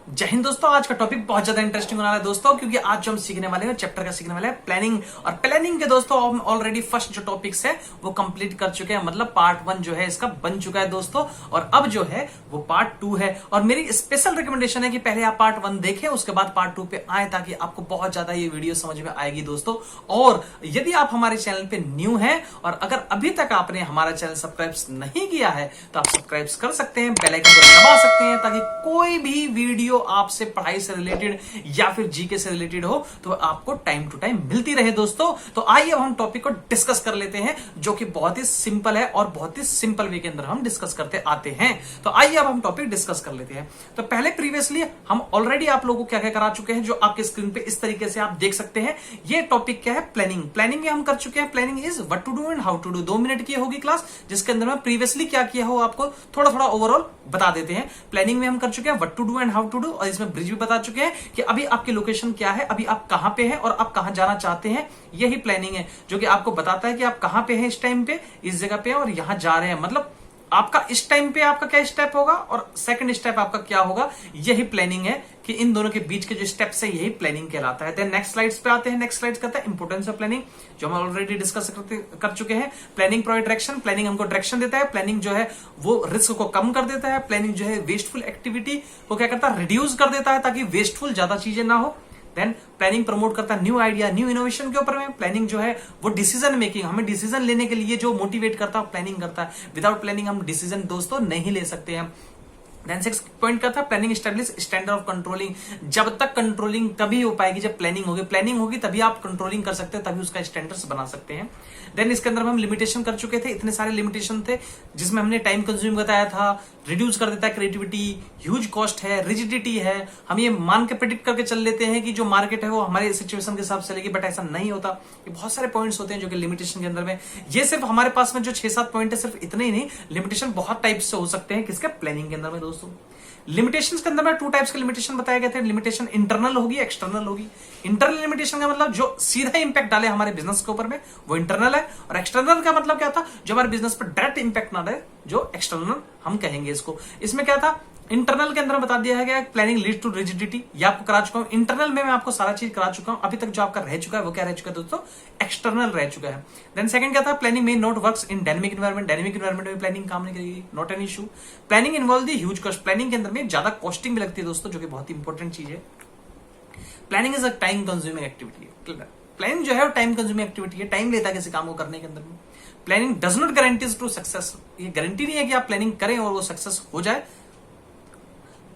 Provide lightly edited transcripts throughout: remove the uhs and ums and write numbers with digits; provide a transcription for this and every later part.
जय हिंद दोस्तों। आज का टॉपिक बहुत ज्यादा इंटरेस्टिंग होने वाला है दोस्तों, क्योंकि आज जो हम सीखने वाले हैं चैप्टर का सीखने वाले हैं प्लानिंग। और प्लानिंग के दोस्तों हम ऑलरेडी फर्स्ट जो टॉपिक्स है वो कंप्लीट कर चुके हैं, मतलब पार्ट 1 जो है इसका बन चुका है दोस्तों। और अब जो है वो पार्ट 2 है। और मेरी स्पेशल रिकमेंडेशन है कि पहले आप पार्ट 1 देखें, उसके बाद पार्ट 2 पे आए, ताकि आपको बहुत ज्यादा ये वीडियो समझ में आएगी दोस्तों। और यदि आप हमारे चैनल पे न्यू हैं और अगर अभी तक आपने हमारा चैनल सब्सक्राइब नहीं किया है तो आप सब्सक्राइब कर सकते हैं, बेल आइकन को दबा सकते हैं, ताकि कोई भी वीडियो आपसे पढ़ाई से रिलेटेड या फिर जीके से रिलेटेड हो तो आपको टाइम टू टाइम मिलती रहे दोस्तों। तो आइए अब हम टॉपिक को डिस्कस कर लेते हैं, जो कि बहुत ही सिंपल है और बहुत ही सिंपल वे के अंदर हम डिस्कस करते आते हैं। तो आइए अब हम टॉपिक डिस्कस कर लेते हैं। तो पहले प्रीवियसली हम ऑलरेडी आप लोगों को क्या क्या करा चुके हैं, जो आपके स्क्रीन पे इस तरीके से आप देख सकते हैं। ये टॉपिक क्या है, प्लानिंग। प्लानिंग में हम कर चुके हैं, planning is what to do and how to do. 2 minute की होगी क्लास, जिसके अंदर मैं प्रीवियसली क्या किया हो आपको थोड़ा थोड़ा ओवरऑल बता देते हैं। प्लानिंग में हम कर चुके हैं what to do and how to do, और इसमें ब्रिज भी बता चुके हैं कि अभी आपकी लोकेशन क्या है, अभी आप कहां पे हैं और आप कहां जाना चाहते हैं। यही प्लानिंग है जो कि आपको बताता है कि आप कहां पे हैं इस टाइम पे, इस जगह पे, और यहां जा रहे हैं। मतलब आपका इस टाइम पे आपका क्या स्टेप होगा और सेकंड स्टेप आपका क्या होगा, यही प्लानिंग है। कि इन दोनों के बीच के जो स्टेप्स है यही प्लानिंग कहलाता है। देन नेक्स्ट स्लाइड्स पे आते हैं। नेक्स्ट स्लाइड्स कहता है इंपोर्टेंस ऑफ प्लानिंग, जो हम ऑलरेडी डिस्कस कर चुके हैं। प्लानिंग प्रोवाइड डायरेक्शन, प्लानिंग हमको डायरेक्शन देता है। प्लानिंग जो है वो रिस्क को कम कर देता है। प्लानिंग जो है वेस्टफुल एक्टिविटी को क्या करता है, रिड्यूस कर देता है, ताकि वेस्टफुल ज्यादा चीजें ना हो। देन प्लानिंग प्रमोट करता है न्यू आइडिया, न्यू इनोवेशन के ऊपर में। प्लानिंग जो है वो डिसीजन मेकिंग, हमें डिसीजन लेने के लिए जो मोटिवेट करता है प्लानिंग करता है। विदाउट प्लानिंग हम डिसीजन दोस्तों नहीं ले सकते हैं। देन 6 पॉइंट का था planning establish standard of controlling. जब तक कंट्रोलिंग तभी हो पाएगी जब प्लानिंग होगी। प्लानिंग होगी तभी आप कंट्रोलिंग कर सकते हैं, तभी उसका स्टैंडर्ड्स बना सकते हैं। देन इसके अंदर हम लिमिटेशन कर चुके थे, इतने सारे लिमिटेशन थे, जिसमें हमने टाइम कंज्यूम बताया था, रिड्यूस कर देता है क्रिएटिविटी, ह्यूज कॉस्ट है, रिजिडिटी है। हम ये मान के प्रेडिक्ट करके चल लेते हैं कि जो मार्केट है वो हमारे सिचुएशन के हिसाब से चलेगी, बट ऐसा नहीं होता। ये बहुत सारे पॉइंट्स होते हैं जो कि लिमिटेशन के अंदर में। ये सिर्फ हमारे पास में जो 6-7 पॉइंट है, सिर्फ इतने ही नहीं, लिमिटेशन बहुत टाइप से हो सकते हैं किसके, प्लानिंग के अंदर में दोस्तों। लिमिटेशंस के अंदर में 2 टाइप्स के लिमिटेशन बताए गए थे। लिमिटेशन इंटरनल होगी, एक्सटर्नल होगी। इंटरनल लिमिटेशन का मतलब जो सीधा इंपैक्ट डाले हमारे बिजनेस के ऊपर में, वो इंटरनल है। और एक्सटर्नल का मतलब क्या था, जो हमारे बिजनेस पर डायरेक्ट इंपैक्ट ना डाले, जो एक्सटर्नल हम कहेंगे इसको। इसमें क्या था, इंटरनल के अंदर बता दिया गया प्लानिंग लीड टू रिजिडिटी, ये आपको करा चुका हूं। इंटरनल में मैं आपको सारा चीज करा चुका हूं। अभी तक जो आपका रह चुका है वो क्या रह चुका है दोस्तों, एक्सटर्नल रह चुका है। देन सेकंड क्या था, प्लानिंग में not works in dynamic environment. Dynamic environment में प्लानिंग काम नहीं करेगी, not an issue. Planning involve the huge cost. Planning के अंदर में ज्यादा कॉस्टिंग भी लगती है दोस्तों, जो कि बहुत ही इंपॉर्टेंट चीज है। Planning is a time consuming activity. Planning जो है वो टाइम कंज्यूमिंग एक्टिविटी है, टाइम लेता है किसी काम को करने के अंदर में। Planning does not guarantees to success. ये गारंटी नहीं है कि आप प्लानिंग करें और वो सक्सेस हो जाए।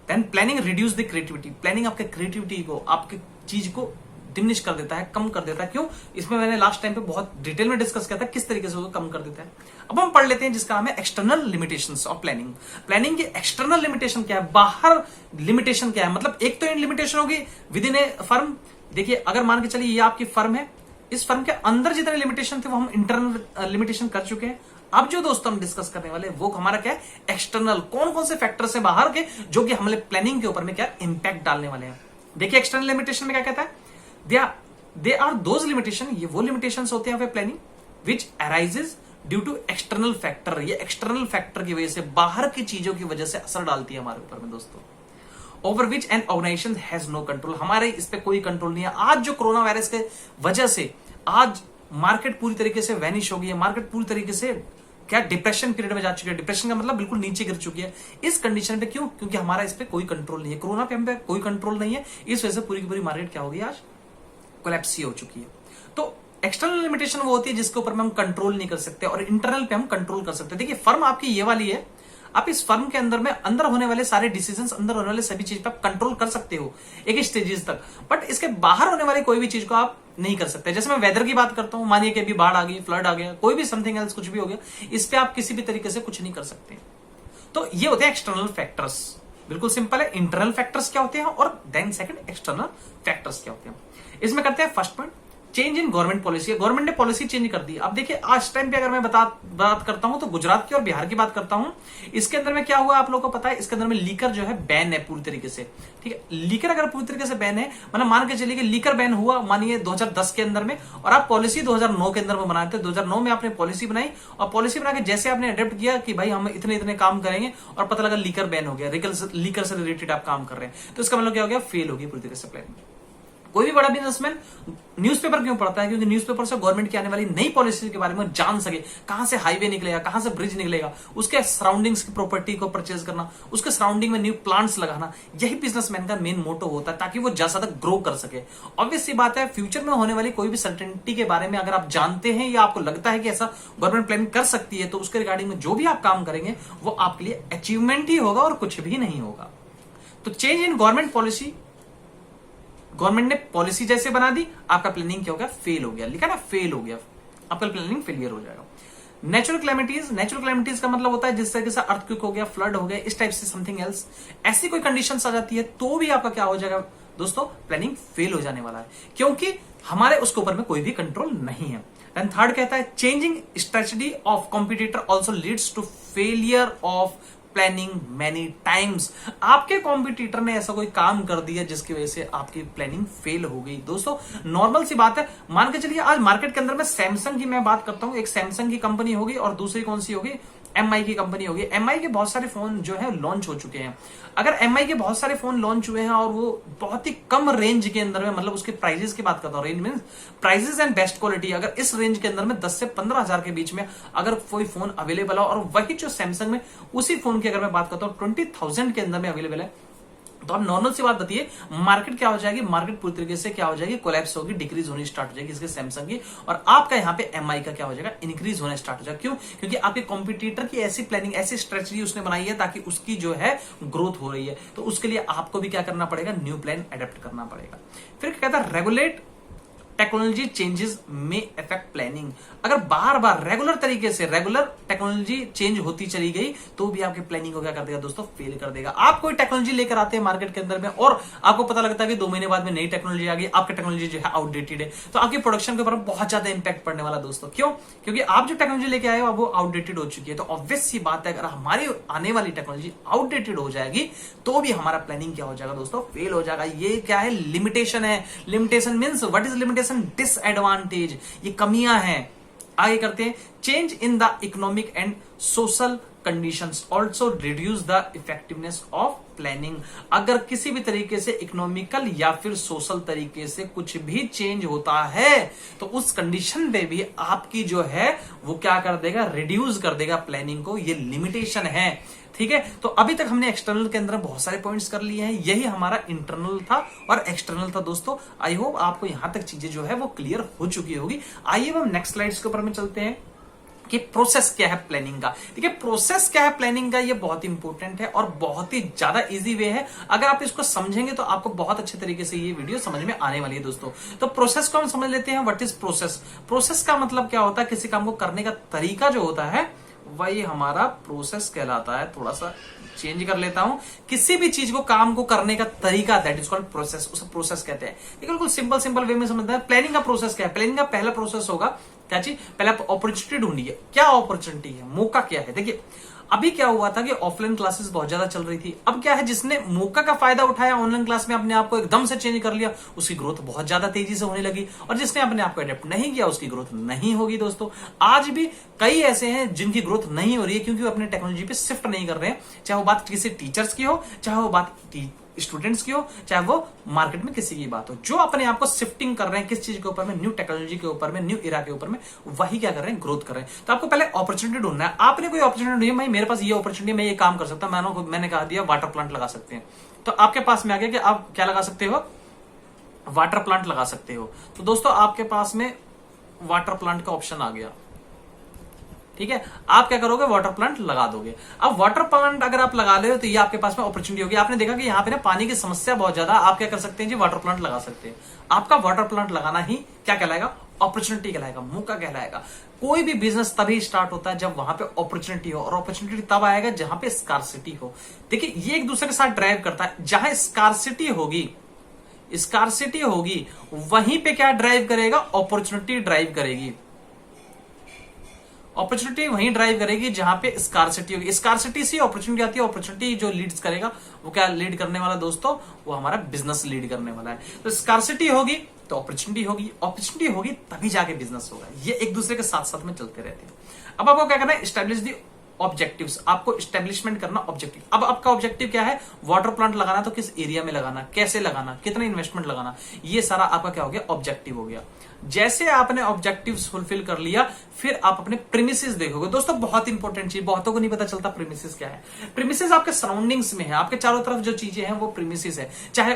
Then planning reduce the creativity. Planning आपके क्रिएटिविटी को, आपकी चीज को डिमिनिश कर देता है, कम कर देता है। क्यों, इसमें मैंने लास्ट टाइम पे बहुत डिटेल में डिस्कस किया था किस तरीके से वो कम कर देता है। अब हम पढ़ लेते हैं जिसका नाम है external limitations of planning. Planning की एक्सटर्नल लिमिटेशन क्या है, बाहर लिमिटेशन क्या है। मतलब एक तो इन लिमिटेशन होगी विद इन ए फर्म। देखिए, अगर मान के चलिए ये आपकी फर्म है, इस फर्म के अंदर जितने लिमिटेशन थे वो हम इंटरनल लिमिटेशन कर चुके हैं। अब जो दोस्तों हम डिस्कस करने वाले वो हमारा क्या है, एक्सटर्नल। कौन कौन से फैक्टर्स हैं बाहर के जो कि हमारे प्लानिंग के ऊपर में क्या इंपैक्ट डालने वाले हैं। देखिए एक्सटर्नल लिमिटेशन में क्या कहता है, दे आर दोज लिमिटेशन, ये वो लिमिटेशंस होते हैं planning which arises due to external factor. ये एक्सटर्नल फैक्टर की वजह से, बाहर की चीजों की वजह से असर डालती है हमारे ऊपर में दोस्तों। Over which an organisation has no control. हमारे इस पे कोई कंट्रोल नहीं है। आज जो कोरोना वायरस के वजह से आज मार्केट पूरी तरीके से वैनिश हो गई है। मार्केट पूरी तरीके से क्या डिप्रेशन पीरियड में जा चुकी है। डिप्रेशन का मतलब बिल्कुल नीचे गिर चुकी है। इस कंडीशन पे क्यों, क्योंकि हमारा इस पे कोई कंट्रोल नहीं है। कोरोना पे हम पे कोई कंट्रोल नहीं है, इस वजह से पूरी की पूरी मार्केट क्या होगी, आज कोलैप्स हो चुकी है। तो एक्सटर्नल लिमिटेशन वो होती है जिसके ऊपर में हम कंट्रोल नहीं कर सकते, और इंटरनल पे हम कंट्रोल कर सकते हैं। देखिए फर्म आपकी ये वाली है, आप इस फर्म के अंदर में अंदर होने वाले सारे डिसीजंस, अंदर होने वाले सभी चीज पे आप कंट्रोल कर सकते हो एक स्टेजेस तक, बट इसके बाहर होने वाली कोई भी चीज को आप नहीं कर सकते। जैसे मैं वेदर की बात करता हूं, मानिए कि अभी बाढ़ आ गई, फ्लड आ गया, कोई भी समथिंग एल्स कुछ भी हो गया, इस पे आप किसी भी तरीके से कुछ नहीं कर सकते। तो ये होते हैं एक्सटर्नल फैक्टर्स। बिल्कुल सिंपल है, इंटरनल फैक्टर्स क्या होते हैं और देन सेकंड एक्सटर्नल फैक्टर्स क्या होते हैं। इसमें करते हैं first point, change in government policy, government ने पॉलिसी चेंज कर दी। अब देखिए आज टाइम पे अगर मैं बात करता हूं तो गुजरात की और बिहार की बात करता हूं। इसके अंदर में क्या हुआ आप लोगों को पता है, इसके अंदर में लीकर जो है बैन है पूरी तरीके से, ठीक है। लीकर अगर पूरी तरीके से बैन है, मतलब मान के चलिए कि लीकर बैन हुआ मानिए 2010 के अंदर में, और आप पॉलिसी 2009 के अंदर में बनाए थे। 2009 में आपने पॉलिसी बनाई, और पॉलिसी बना के जैसे आपने अडेप्ट किया कि भाई हम इतने इतने काम करेंगे, और पता लगा लीकर बैन हो गया, लीकर से रिलेटेड आप काम कर रहे हैं, तो इसका मतलब क्या हो गया, फेल हो गई पूरी तरीके से प्लान। कोई भी बड़ा बिजनेसमैन न्यूज़पेपर क्यों पढ़ता है, क्योंकि न्यूज़पेपर से गवर्नमेंट की आने वाली नई पॉलिसी के बारे में जान सके, कहां से हाईवे निकलेगा, कहां से ब्रिज निकलेगा, उसके सराउंडिंग्स की प्रॉपर्टी को परचेज करना, उसके सराउंडिंग में न्यू प्लांट्स लगाना, यही बिजनेसमैन का मेन मोटो होता है, ताकि वो ज्यादा ग्रो कर सके। ऑब्वियस सी बात है, फ्यूचर में होने वाली कोई भी सर्टेनिटी के बारे में अगर आप जानते हैं या आपको लगता है कि ऐसा गवर्नमेंट प्लान कर सकती है, तो उसके रिगार्डिंग में जो भी आप काम करेंगे वो आपके लिए अचीवमेंट ही होगा और कुछ भी नहीं होगा। तो change in government policy, government ने पॉलिसी जैसे बना दी, आपका प्लानिंग क्या हो गया, फेल हो गया, लिखा ना फेल हो गया, आपका प्लानिंग फेलियर हो जाएगा। नेचुरल क्लैमिटीज का मतलब होता है जिस तरीके से अर्थक्वेक हो गया, फ्लड हो गया, इस टाइप से समथिंग एल्स, ऐसी कोई कंडीशंस आ जाती है तो भी आपका क्या हो जाएगा दोस्तों, प्लानिंग फेल हो जाने वाला है, क्योंकि हमारे उसके ऊपर में कोई भी कंट्रोल नहीं है। एंड थर्ड कहता है changing strategy of competitor also leads to failure of planning many times. आपके कॉम्पिटिटर ने ऐसा कोई काम कर दिया जिसकी वजह से आपकी प्लानिंग फेल हो गई। दोस्तों नॉर्मल सी बात है, मान के चलिए आज मार्केट के अंदर में सैमसंग की मैं बात करता हूं, एक सैमसंग की कंपनी होगी और दूसरी कौन सी होगी, एमआई की कंपनी होगी। एमआई के बहुत सारे फोन जो है लॉन्च हो चुके हैं। अगर एमआई के बहुत सारे फोन लॉन्च हुए हैं और वो बहुत ही कम रेंज के अंदर में, मतलब उसके प्राइजेस की बात करता हूं, range means prices and best quality, अगर इस रेंज के अंदर में 10 से 15 हजार के बीच में अगर कोई फोन अवेलेबल हो, और वही जो सैमसंग में उसी फोन की अगर मैं बात करता हूं 20,000 के अंदर में अवेलेबल है, तो आप नॉर्मल सी बात बताइए, मार्केट क्या हो जाएगी, मार्केट पूरी तरीके से क्या हो जाएगी, कोलैप्स होगी, डिक्रीज होनी स्टार्ट हो जाएगी इसके सैमसंग की, और आपका यहाँ पे एमआई का क्या हो जाएगा, इंक्रीज होना स्टार्ट हो जाएगा। क्यों? क्योंकि आपके कॉम्पिटिटर की ऐसी प्लानिंग, ऐसी स्ट्रेटजी उसने बनाई है ताकि उसकी जो है ग्रोथ हो रही है, तो उसके लिए आपको भी क्या करना पड़ेगा, न्यू प्लान अडेप्ट करना पड़ेगा। फिर कहता है रेगुलेट टेक्नोलॉजी चेंजेस में इफेक्ट प्लानिंग। अगर बार बार रेगुलर तरीके से रेगुलर टेक्नोलॉजी चेंज होती चली गई तो भी आपकी प्लानिंग को क्या कर देगा दोस्तों, फेल कर देगा। आप कोई टेक्नोलॉजी लेकर आते हैं मार्केट के अंदर में और आपको पता लगता है कि 2 महीने बाद में नई टेक्नोलॉजी आ गई, आपकी टेक्नोलॉजी जो है आउटडेटेड है, तो आपकी प्रोडक्शन के ऊपर बहुत ज्यादा इंपैक्ट पड़ने वाला दोस्तों। क्यों? क्योंकि आप जो टेक्नोलॉजी लेके आए हो वो आउटडेटेड हो चुकी है। तो ऑब्वियस सी बात है, अगर हमारी आने वाली टेक्नोलॉजी आउटडेटेड हो जाएगी तो भी हमारा प्लानिंग क्या हो जाएगा दोस्तों, फेल हो जाएगा। ये क्या है, लिमिटेशन है। Limitation means what is limitation, disadvantage, ये कमियां हैं। आगे करते हैं, change in the economic and social conditions also reduce the effectiveness of planning. अगर किसी भी तरीके से इकोनॉमिकल या फिर सोशल तरीके से कुछ भी चेंज होता है तो उस कंडीशन पे भी आपकी जो है वो क्या कर देगा, रिड्यूस कर देगा प्लानिंग को। ये लिमिटेशन है, ठीक है। तो अभी तक हमने एक्सटर्नल के अंदर बहुत सारे पॉइंट्स कर लिए हैं, यही हमारा इंटरनल था और एक्सटर्नल था दोस्तों। आई होप आपको यहां तक चीजें जो है वो क्लियर हो चुकी होगी। आइए हम नेक्स्ट स्लाइड्स के ऊपर में चलते हैं कि प्रोसेस क्या है प्लानिंग का। ठीक है, प्रोसेस क्या है प्लानिंग का, ये बहुत इंपॉर्टेंट है और बहुत ही ज्यादा इजी वे है। अगर आप इसको समझेंगे तो आपको बहुत अच्छे तरीके से ये वीडियो समझ में आने वाली है दोस्तों। तो प्रोसेस को हम समझ लेते हैं, व्हाट इज प्रोसेस। प्रोसेस का मतलब क्या होता है, किसी काम को करने का तरीका जो होता है वही हमारा प्रोसेस कहलाता है। थोड़ा सा चेंज कर लेता हूं, किसी भी चीज को, काम को करने का तरीका, दैट इज कॉल्ड प्रोसेस, उसे प्रोसेस कहते हैं। बिल्कुल सिंपल वे में समझते हैं। प्लानिंग का प्रोसेस क्या है, प्लानिंग का पहला प्रोसेस होगा क्या चीज, पहले अपॉर्चुनिटी ढूंढिए। क्या अपॉर्चुनिटी है, मौका क्या है। देखिए अभी क्या हुआ था कि ऑफलाइन क्लासेस बहुत ज्यादा चल रही थी। अब क्या है, जिसने मौका का फायदा उठाया, ऑनलाइन क्लास में अपने आप को एकदम से चेंज कर लिया, उसकी ग्रोथ बहुत ज्यादा तेजी से होने लगी। और जिसने अपने आप को अडेप्ट नहीं किया उसकी ग्रोथ नहीं होगी दोस्तों। आज भी कई ऐसे हैं जिनकी ग्रोथ नहीं हो रही है क्योंकि वो अपने टेक्नोलॉजी पे शिफ्ट नहीं कर रहे हैं। चाहे वो बात किसी टीचर्स की हो, चाहे वो बात स्टूडेंट्स की हो, चाहे वो मार्केट में किसी की बात हो, जो अपने आप को शिफ्टिंग कर रहे हैं किस चीज के ऊपर में, न्यू टेक्नोलॉजी के ऊपर में, न्यू इरा के ऊपर में, वही क्या कर रहे हैं, ग्रोथ कर रहे हैं। तो आपको पहले अपॉर्चुनिटी ढूंढना है। आपने कोई अपॉर्चुनिटी ढूंढी, भाई मेरे पास ये अपॉर्चुनिटी, मैं ये काम कर सकता हूं, मैंने कहा दिया वाटर प्लांट लगा सकते हैं। तो आपके पास में आ गया कि आप क्या लगा सकते हो, वाटर प्लांट लगा सकते हो। तो दोस्तों आपके पास में वाटर प्लांट का ऑप्शन आ गया, ठीक है। आप क्या करोगे, वाटर प्लांट लगा दोगे। अब वाटर प्लांट अगर आप लगा ले हो तो ये आपके पास में अपॉर्चुनिटी होगी। आपने देखा कि यहाँ पे ना पानी की समस्या बहुत ज्यादा, आप क्या कर सकते हैं जी, वाटर प्लांट लगा सकते हैं। आपका वाटर प्लांट लगाना ही क्या कहलाएगा, अपॉर्चुनिटी कहलाएगा, मौका कहलाएगा। कोई भी बिजनेस तभी स्टार्ट होता है जब वहां पे अपॉर्चुनिटी हो, और अपॉर्चुनिटी तब आएगा जहां पे स्कार्सिटी हो। देखिए ये एक दूसरे के साथ ड्राइव करता है। जहां स्कार्सिटी होगी, स्कार्सिटी होगी वहीं पे क्या ड्राइव करेगा, अपॉर्चुनिटी ड्राइव करेगी। अपॉर्चुनिटी वहीं ड्राइव करेगी जहां पे स्कार्सिटी होगी, स्कार्सिटी से अपॉर्चुनिटी आती है, अपॉर्चुनिटी जो लीड्स करेगा वो क्या लीड करने वाला दोस्तों, वो हमारा बिजनेस लीड करने वाला है। तो स्कार्सिटी होगी तो अपॉर्चुनिटी होगी, अपॉर्चुनिटी होगी तभी जाके बिजनेस होगा। ये एक दूसरे के साथ साथ में चलते रहते हैं। अब आपको क्या करना है, एस्टेब्लिश दी ऑब्जेक्टिव्स, आपको एस्टेब्लिशमेंट करना ऑब्जेक्टिव। अब आपका ऑब्जेक्टिव क्या है, वाटर प्लांट लगाना तो किस एरिया में लगाना, कैसे लगाना, कितना इन्वेस्टमेंट लगाना, ये सारा आपका क्या हो गया, ऑब्जेक्टिव हो गया। जैसे आपने ऑब्जेक्टिव्स फुलफिल कर लिया, फिर आप अपने प्रीमिसेस देखोगे। दोस्तों बहुत इंपॉर्टेंट चीज, बहुतों को नहीं पता चलता प्रीमिसेस क्या है। प्रीमिसेस आपके सराउंडिंग्स में है, आपके चारों तरफ जो चीजें हैं वो प्रीमिसेस है। चाहे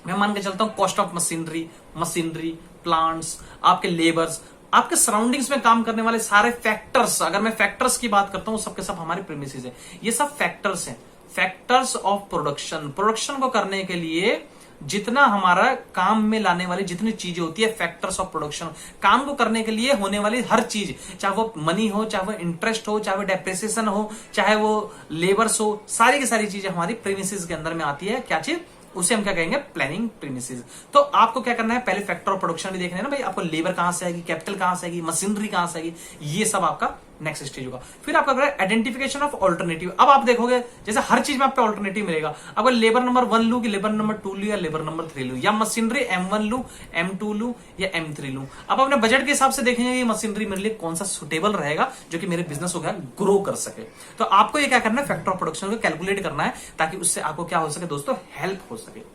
मैं मान के चलता हूं कॉस्ट ऑफ मशीनरी, प्लांट्स, आपके लेबर्स, आपके सराउंडिंग्स में काम करने वाले सारे फैक्टर्स, अगर मैं फैक्टर्स की बात करता हूं सबके सब हमारे प्रीमिसेस है। ये सब फैक्टर्स हैं, फैक्टर्स ऑफ प्रोडक्शन। प्रोडक्शन को करने के लिए जितना हमारा काम में लाने वाली जितनी चीजें होती है, फैक्टर्स ऑफ प्रोडक्शन, काम को करने के लिए होने वाली हर चीज, चाहे वो मनी हो, चाहे वो इंटरेस्ट हो, चाहे वो डेप्रिसिएशन हो, चाहे वो लेबर्स हो, सारी की सारी चीजें हमारी प्रीमिसेस के अंदर में आती है। क्या चीज, उसे हम क्या कहेंगे, प्लानिंग प्रीमिसेस। तो आपको क्या करना है, पहले फैक्टर ऑफ प्रोडक्शन भी देखना है ना भाई, आपको लेबर कहां से आएगी, कैपिटल कहां से आएगी, मशीनरी कहां से आएगी, ये सब आपका नेक्स्ट स्टेज होगा। फिर आपका आइडेंटिफिकेशन ऑफ ऑल्टरनेटिव। अब आप देखोगे जैसे हर चीज में आपको ऑल्टरनेटिव मिलेगा। अगर लेबर नंबर 1 लू कि लेबर नंबर 2 लू या लेबर नंबर 3 लू, या मशीनरी M1 लू, M2 लू या M3 लू। अब अपने बजट के हिसाब से देखेंगे ये मशीनरी मेरे लिए कौन सा सुटेबल रहेगा जो कि मेरे बिजनेस को क्या ग्रो कर सके। तो आपको ये क्या करना है, फैक्टर ऑफ प्रोडक्शन को कैलकुलेट करना है ताकि उससे आपको क्या हो सके दोस्तों, हेल्प हो सके।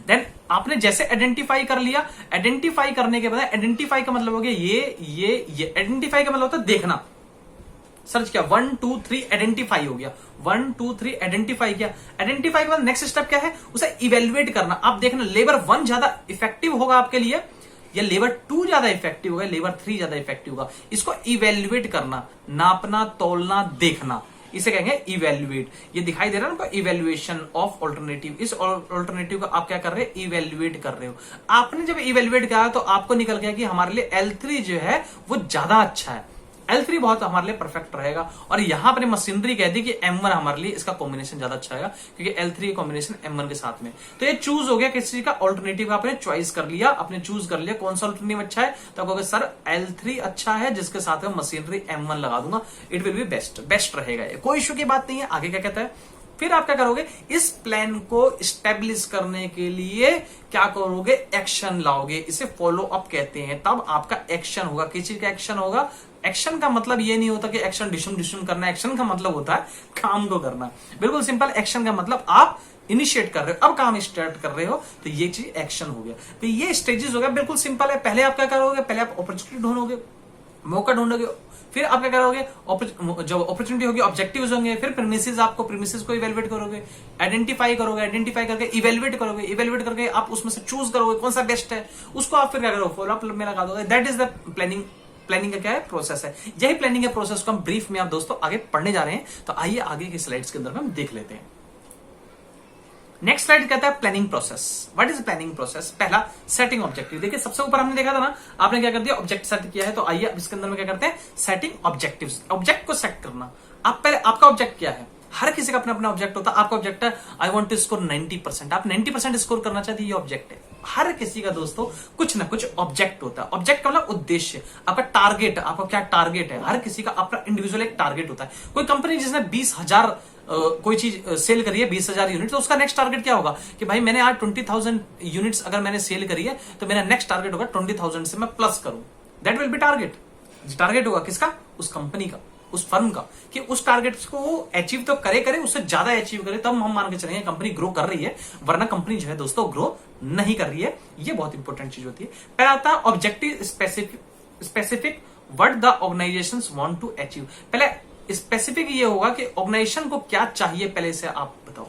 देन आपने जैसे आइडेंटिफाई कर लिया, आइडेंटिफाई करने के बाद, आइडेंटिफाई का मतलब हो गया ये आइडेंटिफाई का मतलब होता है देखना। सर्च किया 1 2 3 आइडेंटिफाई हो गया, 1 2 3 आइडेंटिफाई किया। आइडेंटिफाई के बाद नेक्स्ट स्टेप क्या है, उसे इवेल्युएट करना। आप देखना लेबर 1 ज्यादा इफेक्टिव होगा आपके लिए या लेबर 2 ज्यादा इफेक्टिव होगा, लेबर 3 ज्यादा इफेक्टिव होगा। इसको इवेल्युएट करना, नापना, तोलना, देखना, इसे कहेंगे इवेल्युएट। ये दिखाई दे रहा है ना, इवेल्युएशन ऑफ ऑल्टरनेटिव। इस ऑल्टरनेटिव को आप क्या कर रहे हैं, इवेल्युएट कर रहे हो। आपने जब इवेल्युएट किया तो आपको निकल गया कि हमारे लिए L3 जो है वो ज्यादा अच्छा है, L3 बहुत हमारे लिए परफेक्ट रहेगा। और यहां पर मशीनरी कह दी कि M1 हमारे लिए इसका कॉम्बिनेशन ज्यादा अच्छा रहेगा क्योंकि L3 कॉम्बिनेशन M1 के साथ में। तो ये चूज हो गया किस चीज का, ऑल्टरनेटिव आपने चॉइस कर लिया, आपने चूज कर लिया कौन सा ऑल्टरनेटिव अच्छा है। तो कहोगे सर L3 अच्छा है जिसके साथ में मशीनरी M1 लगा दूंगा, इट विल बी बेस्ट रहेगा। ये कोई इश्यू की बात नहीं है। आगे क्या कहता है, फिर आप क्या करोगे, इस प्लान को स्टेब्लिश करने के लिए क्या करोगे, एक्शन लाओगे। इसे फॉलो अप कहते हैं। तब आपका एक्शन होगा। किस चीज का एक्शन होगा, एक्शन का मतलब ये नहीं होता कि एक्शन डिशम करना, एक्शन का मतलब होता है काम को करना। बिल्कुल सिंपल, एक्शन का मतलब आप इनिशिएट कर रहे हो, अब काम स्टार्ट कर रहे हो, तो ये चीज एक्शन हो गया। तो ये स्टेजेस हो गया, बिल्कुल सिंपल है। पहले आप क्या करोगे, पहले आप अपॉर्चुनिटी ढूंढोगे, मौका ढूंढोगे, फिर आप क्या करोगे, जब अपॉर्चुनिटी होगी ऑब्जेक्टिव्स होंगे, फिर प्रीमिसेस, आपको प्रीमिसेस को इवेल्युएट करोगे, आइडेंटिफाई करोगे, आइडेंटिफाई करके इवेल्युएट करोगे, इवेल्युएट करके आप उसमें से चूज करोगे कौन सा बेस्ट है, उसको आप फिर क्या करोगे, फॉलो अप में लगा दोगे। That is the planning. Planning का क्या है, प्रोसेस है। यही प्लानिंग के प्रोसेस को हम ब्रीफ में आप दोस्तों आगे पढ़ने जा रहे हैं। तो आइए आगे की स्लाइड्स के अंदर हम देख लेते हैं। नेक्स्ट स्लाइड कहता है planning process. What is planning process? पहला सेटिंग ऑब्जेक्टिव। देखिए सबसे ऊपर हमने देखा था ना, आपने क्या कर दिया, ऑब्जेक्ट सेट किया है। तो आइए अब इसके अंदर में क्या करते हैं, सेटिंग ऑब्जेक्टिव्स। ऑब्जेक्ट को सेट करना। आप पहले आपका ऑब्जेक्ट क्या है, हर किसी का अपना अपना ऑब्जेक्ट होता है। आपका ऑब्जेक्ट है आई वांट टू स्कोर 90%, आप 90% स्कोर करना चाहते हैं, ये ऑब्जेक्ट है। हर किसी का दोस्तों कुछ ना कुछ ऑब्जेक्ट होता है। ऑब्जेक्ट का मतलब उद्देश्य, आपका टारगेट, आपका क्या टारगेट है। हर किसी का अपना इंडिविजुअल एक टारगेट होता है। कोई कंपनी जिसने 20,000 कोई चीज सेल करी है, 20,000 यूनिट, तो उसका नेक्स्ट टारगेट क्या होगा कि भाई मैंने आज 20,000 यूनिट्स अगर मैंने सेल करी है तो मेरा नेक्स्ट टारगेट होगा 20,000 से मैं प्लस करूं। That will be target. Target होगा किसका, उस कंपनी का, उस फर्म का, कि उस टारगेट को अचीव तो करे उससे ज्यादा अचीव करे, तब हम मान के चलेंगे कंपनी ग्रो कर रही है, वरना कंपनी जो है दोस्तों ग्रो नहीं कर रही है। ये बहुत इंपॉर्टेंट चीज होती है। पहला आता है objective specific what the organisations want to achieve. पहले स्पेसिफिक ये होगा कि ऑर्गेनाइजेशन को क्या चाहिए, पहले से आप बताओ।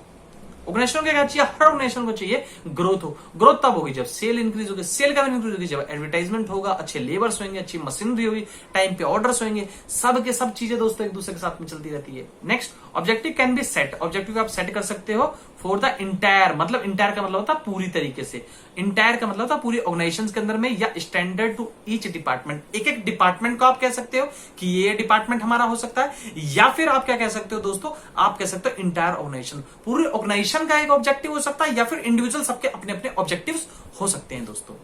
ऑर्गेनाइजेशन को क्या चाहिए, हर ऑर्गेनाइजेशन को चाहिए ग्रोथ हो। ग्रोथ तब होगी जब सेल इंक्रीज होगी, सेल का इंक्रीज होगी जब एडवर्टाइजमेंट होगा, अच्छे लेबर्स होंगे, अच्छी मशीनरी होगी, टाइम पे ऑर्डर्स होंगे, सब के सब चीजें दोस्तों एक दूसरे के साथ में चलती रहती है। Next objective can be set. Objective आप सेट कर सकते हो फॉर द इंटायर, मतलब इंटायर का मतलब होता है पूरी तरीके से, इंटायर का मतलब होता है पूरी ऑर्गेनाइजेशन के अंदर में, या स्टैंडर्ड टू ईच डिपार्टमेंट। एक एक डिपार्टमेंट को आप कह सकते हो कि ये डिपार्टमेंट हमारा हो सकता है, या फिर आप क्या कह सकते हो दोस्तों, आप कह सकते हो इंटायर ऑर्गेनाइजेशन, पूरी ऑर्गेनाइजेशन का एक ऑब्जेक्टिव हो सकता है, या फिर इंडिविजुअल सबके अपने अपने ऑब्जेक्टिव्स हो सकते हैं दोस्तों।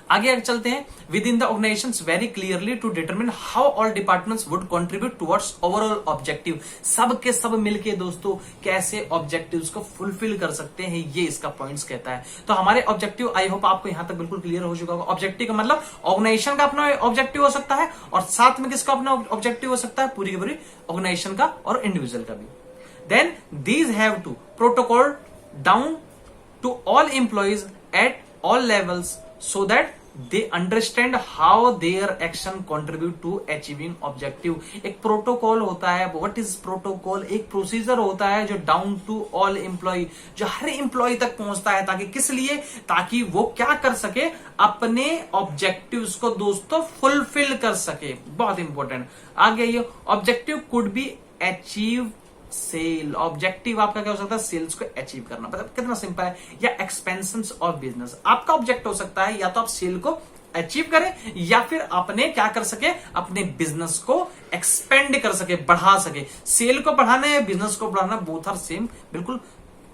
आगे चलते हैं, within the organisation very clearly to determine how all departments would contribute towards overall objective, सब के सब मिलके दोस्तों कैसे ऑब्जेक्टिव्स को फुलफिल कर सकते हैं, ये इसका पॉइंट्स कहता है। तो हमारे ऑब्जेक्टिव, आई होप आपको यहां तक बिल्कुल क्लियर हो चुका होगा। ऑब्जेक्टिव का मतलब ऑर्गेनाइजेशन का अपना ऑब्जेक्टिव हो सकता है, और साथ में किसका अपना ऑब्जेक्टिव हो सकता है, पूरी की पूरी ऑर्गेनाइजेशन का और इंडिविजुअल का भी। Then these have to protocol down to all employees at all levels so that they understand how their action contribute to achieving objective। एक प्रोटोकॉल होता है, व्हाट इज प्रोटोकॉल, एक प्रोसीजर होता है जो डाउन टू ऑल एम्प्लॉय, जो हर employ तक पहुंचता है, ताकि किस लिए, ताकि वो क्या कर सके, अपने ऑब्जेक्टिव्स को दोस्तों फुलफिल कर सके। बहुत इंपॉर्टेंट। आगे ये objective could be achieve sell, objective आपका क्या हो सकता है, सेल्स को अचीव करना, मतलब कितना सिंपल है, या एक्सपेंशन ऑफ बिजनेस, आपका ऑब्जेक्ट हो सकता है या तो आप सेल को अचीव करें, या फिर अपने क्या कर सके, अपने बिजनेस को एक्सपेंड कर सके, बढ़ा सके। सेल को बढ़ाना है, बिजनेस को बढ़ाना, बोथ आर सेम, बिल्कुल।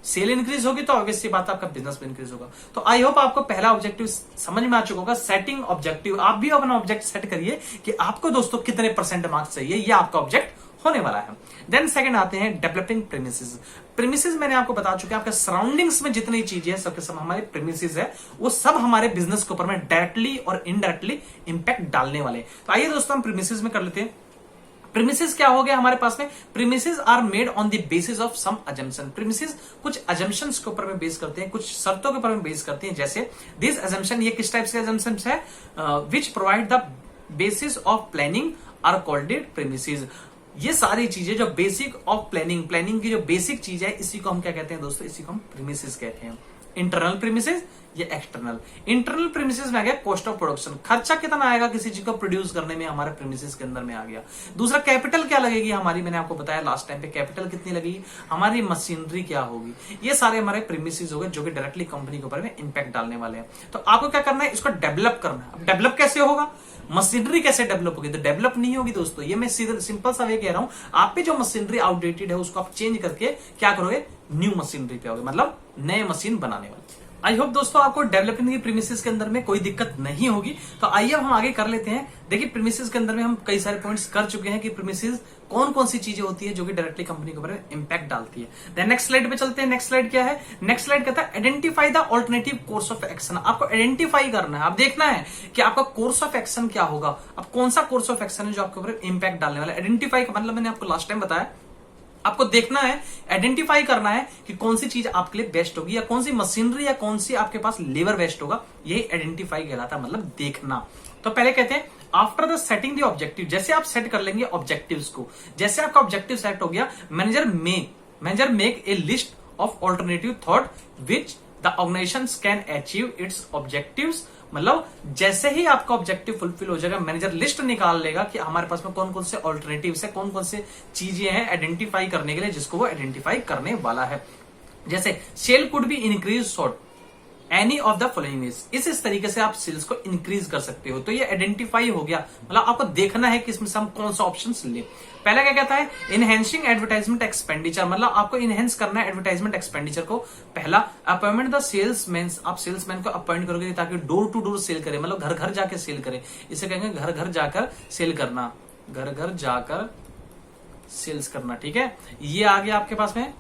सेल इंक्रीज होगी तो ऑब्वियस सी बात है आपका बिजनेस भी इंक्रीज होगा। तो आई होप आपको पहला ऑब्जेक्टिव समझ में आ चुका होगा, सेटिंग ऑब्जेक्टिव। आप भी अपना ऑब्जेक्ट सेट करिए कि आपको दोस्तों कितने % मार्क्स चाहिए, ये आपका ऑब्जेक्ट होने वाला है। देन सेकंड आते हैं डेवलपिंग प्रीमिसेस। प्रीमिसेस मैंने आपको बता चुका, आपके सराउंडिंग्स में जितनी चीजें हैं सबके सब हमारे प्रीमिसेस है, वो सब हमारे बिजनेस के ऊपर में डायरेक्टली और इनडायरेक्टली इंपैक्ट डालने वाले। तो आइए दोस्तों हम प्रीमिसेस में कर लेते हैं। प्रीमिसेस क्या हो गया हमारे पास में, premises are made on the basis of some assumption. Premises कुछ अजम्पशंस के ऊपर में बेस करते हैं, कुछ शर्तों के ऊपर में बेस करते हैं। जैसे दिस अजम्पशन, ये किस टाइप से अजम्पशंस है, which provide the basis of planning are called it premises. ये सारी चीजें जो बेसिक ऑफ प्लानिंग की जो बेसिक चीज है, इसी को हम क्या कहते हैं दोस्तों, इसी को हम प्रीमिसेस कहते हैं। इंटरनल प्रीमिसेस या एक्सटर्नल। इंटरनल प्रीमिसेस में आ गया कॉस्ट ऑफ प्रोडक्शन, खर्चा कितना आएगा किसी चीज को प्रोड्यूस करने में, हमारे प्रीमिसेस के अंदर में आ गया। दूसरा कैपिटल क्या लगेगी हमारी, मैंने आपको बताया लास्ट टाइम पे, कैपिटल कितनी लगेगी, हमारी मशीनरी क्या होगी। ये सारे हमारे प्रीमिसेस हो गए जो कि डायरेक्टली कंपनी के ऊपर में इंपैक्ट डालने वाले हैं। तो आपको क्या करना है, इसको डेवलप करना है। अब डेवलप कैसे होगा, मशीनरी कैसे डेवलप होगी, तो डेवलप नहीं होगी दोस्तों, ये मैं सीधा सिंपल सा वे कह रहा हूं, आप पे जो मशीनरी आउटडेटेड है उसको आप चेंज करके क्या करोगे, न्यू मशीनरी पे आओगे, मतलब नए मशीन बनाने वाले। आई होप दोस्तों आपको डेवलपिंग की प्रीमिसेस के अंदर में कोई दिक्कत नहीं होगी। तो आइए हम आगे कर लेते हैं। देखिए प्रीमिसेस के अंदर में हम कई सारे पॉइंट्स कर चुके हैं कि प्रीमिसेस कौन कौन सी चीजें होती है जो कि डायरेक्टली कंपनी के ऊपर इंपैक्ट डालती है। देन नेक्स्ट स्लाइड पे चलते हैं। नेक्स्ट स्लाइड क्या है, नेक्स्ट स्लाइड कहता है identify the alternative course of action. आपको आइडेंटिफाई करना है, आप देखना है कि आपका कोर्स ऑफ एक्शन क्या होगा, अब कौन सा कोर्स ऑफ एक्शन है जो आपके ऊपर इंपैक्ट डालने वाला है। आइडेंटिफाई का मतलब मैंने आपको लास्ट टाइम बताया, आपको देखना है, आइडेंटिफाई करना है कि कौन सी चीज आपके लिए बेस्ट होगी, या कौन सी मशीनरी या कौन सी आपके पास लेबर बेस्ट होगा, यही आइडेंटिफाई कहलाता है, मतलब देखना। तो पहले कहते हैं after the setting the objective, जैसे आप सेट कर लेंगे ऑब्जेक्टिव्स को, जैसे आपका ऑब्जेक्टिव सेट हो गया, manager make a list of alternative thought which the organization can achieve its objectives. मतलब जैसे ही आपका ऑब्जेक्टिव फुलफिल हो जाएगा, मैनेजर लिस्ट निकाल लेगा कि हमारे पास में कौन कौन से ऑल्टरनेटिव्स है, कौन कौन से चीजें हैं आइडेंटिफाई करने के लिए, जिसको वो आइडेंटिफाई करने वाला है। जैसे sale could be increase short any of the following इस तरीके से आप सेल्स को इंक्रीज कर सकते हो। तो ये आइडेंटिफाई हो गया, मतलब आपको देखना है कि इसमें से हम कौन सा ऑप्शन ले। पहला क्या कहता है, इनहेंसिंग एडवर्टाइजमेंट एक्सपेंडिचर, मतलब आपको इनहेंस करना है एडवर्टाइजमेंट एक्सपेंडिचर को। पहला अपॉइंटमेंट द सेल्समैन, आप सेल्समैन को अपॉइंट करोगे ताकि डोर टू डोर सेल करे, मतलब घर घर जाकर सेल करे। इसे कहेंगे घर घर जाकर सेल करना, घर घर जाकर सेल्स करना, ठीक है। ये आ गया आपके पास में।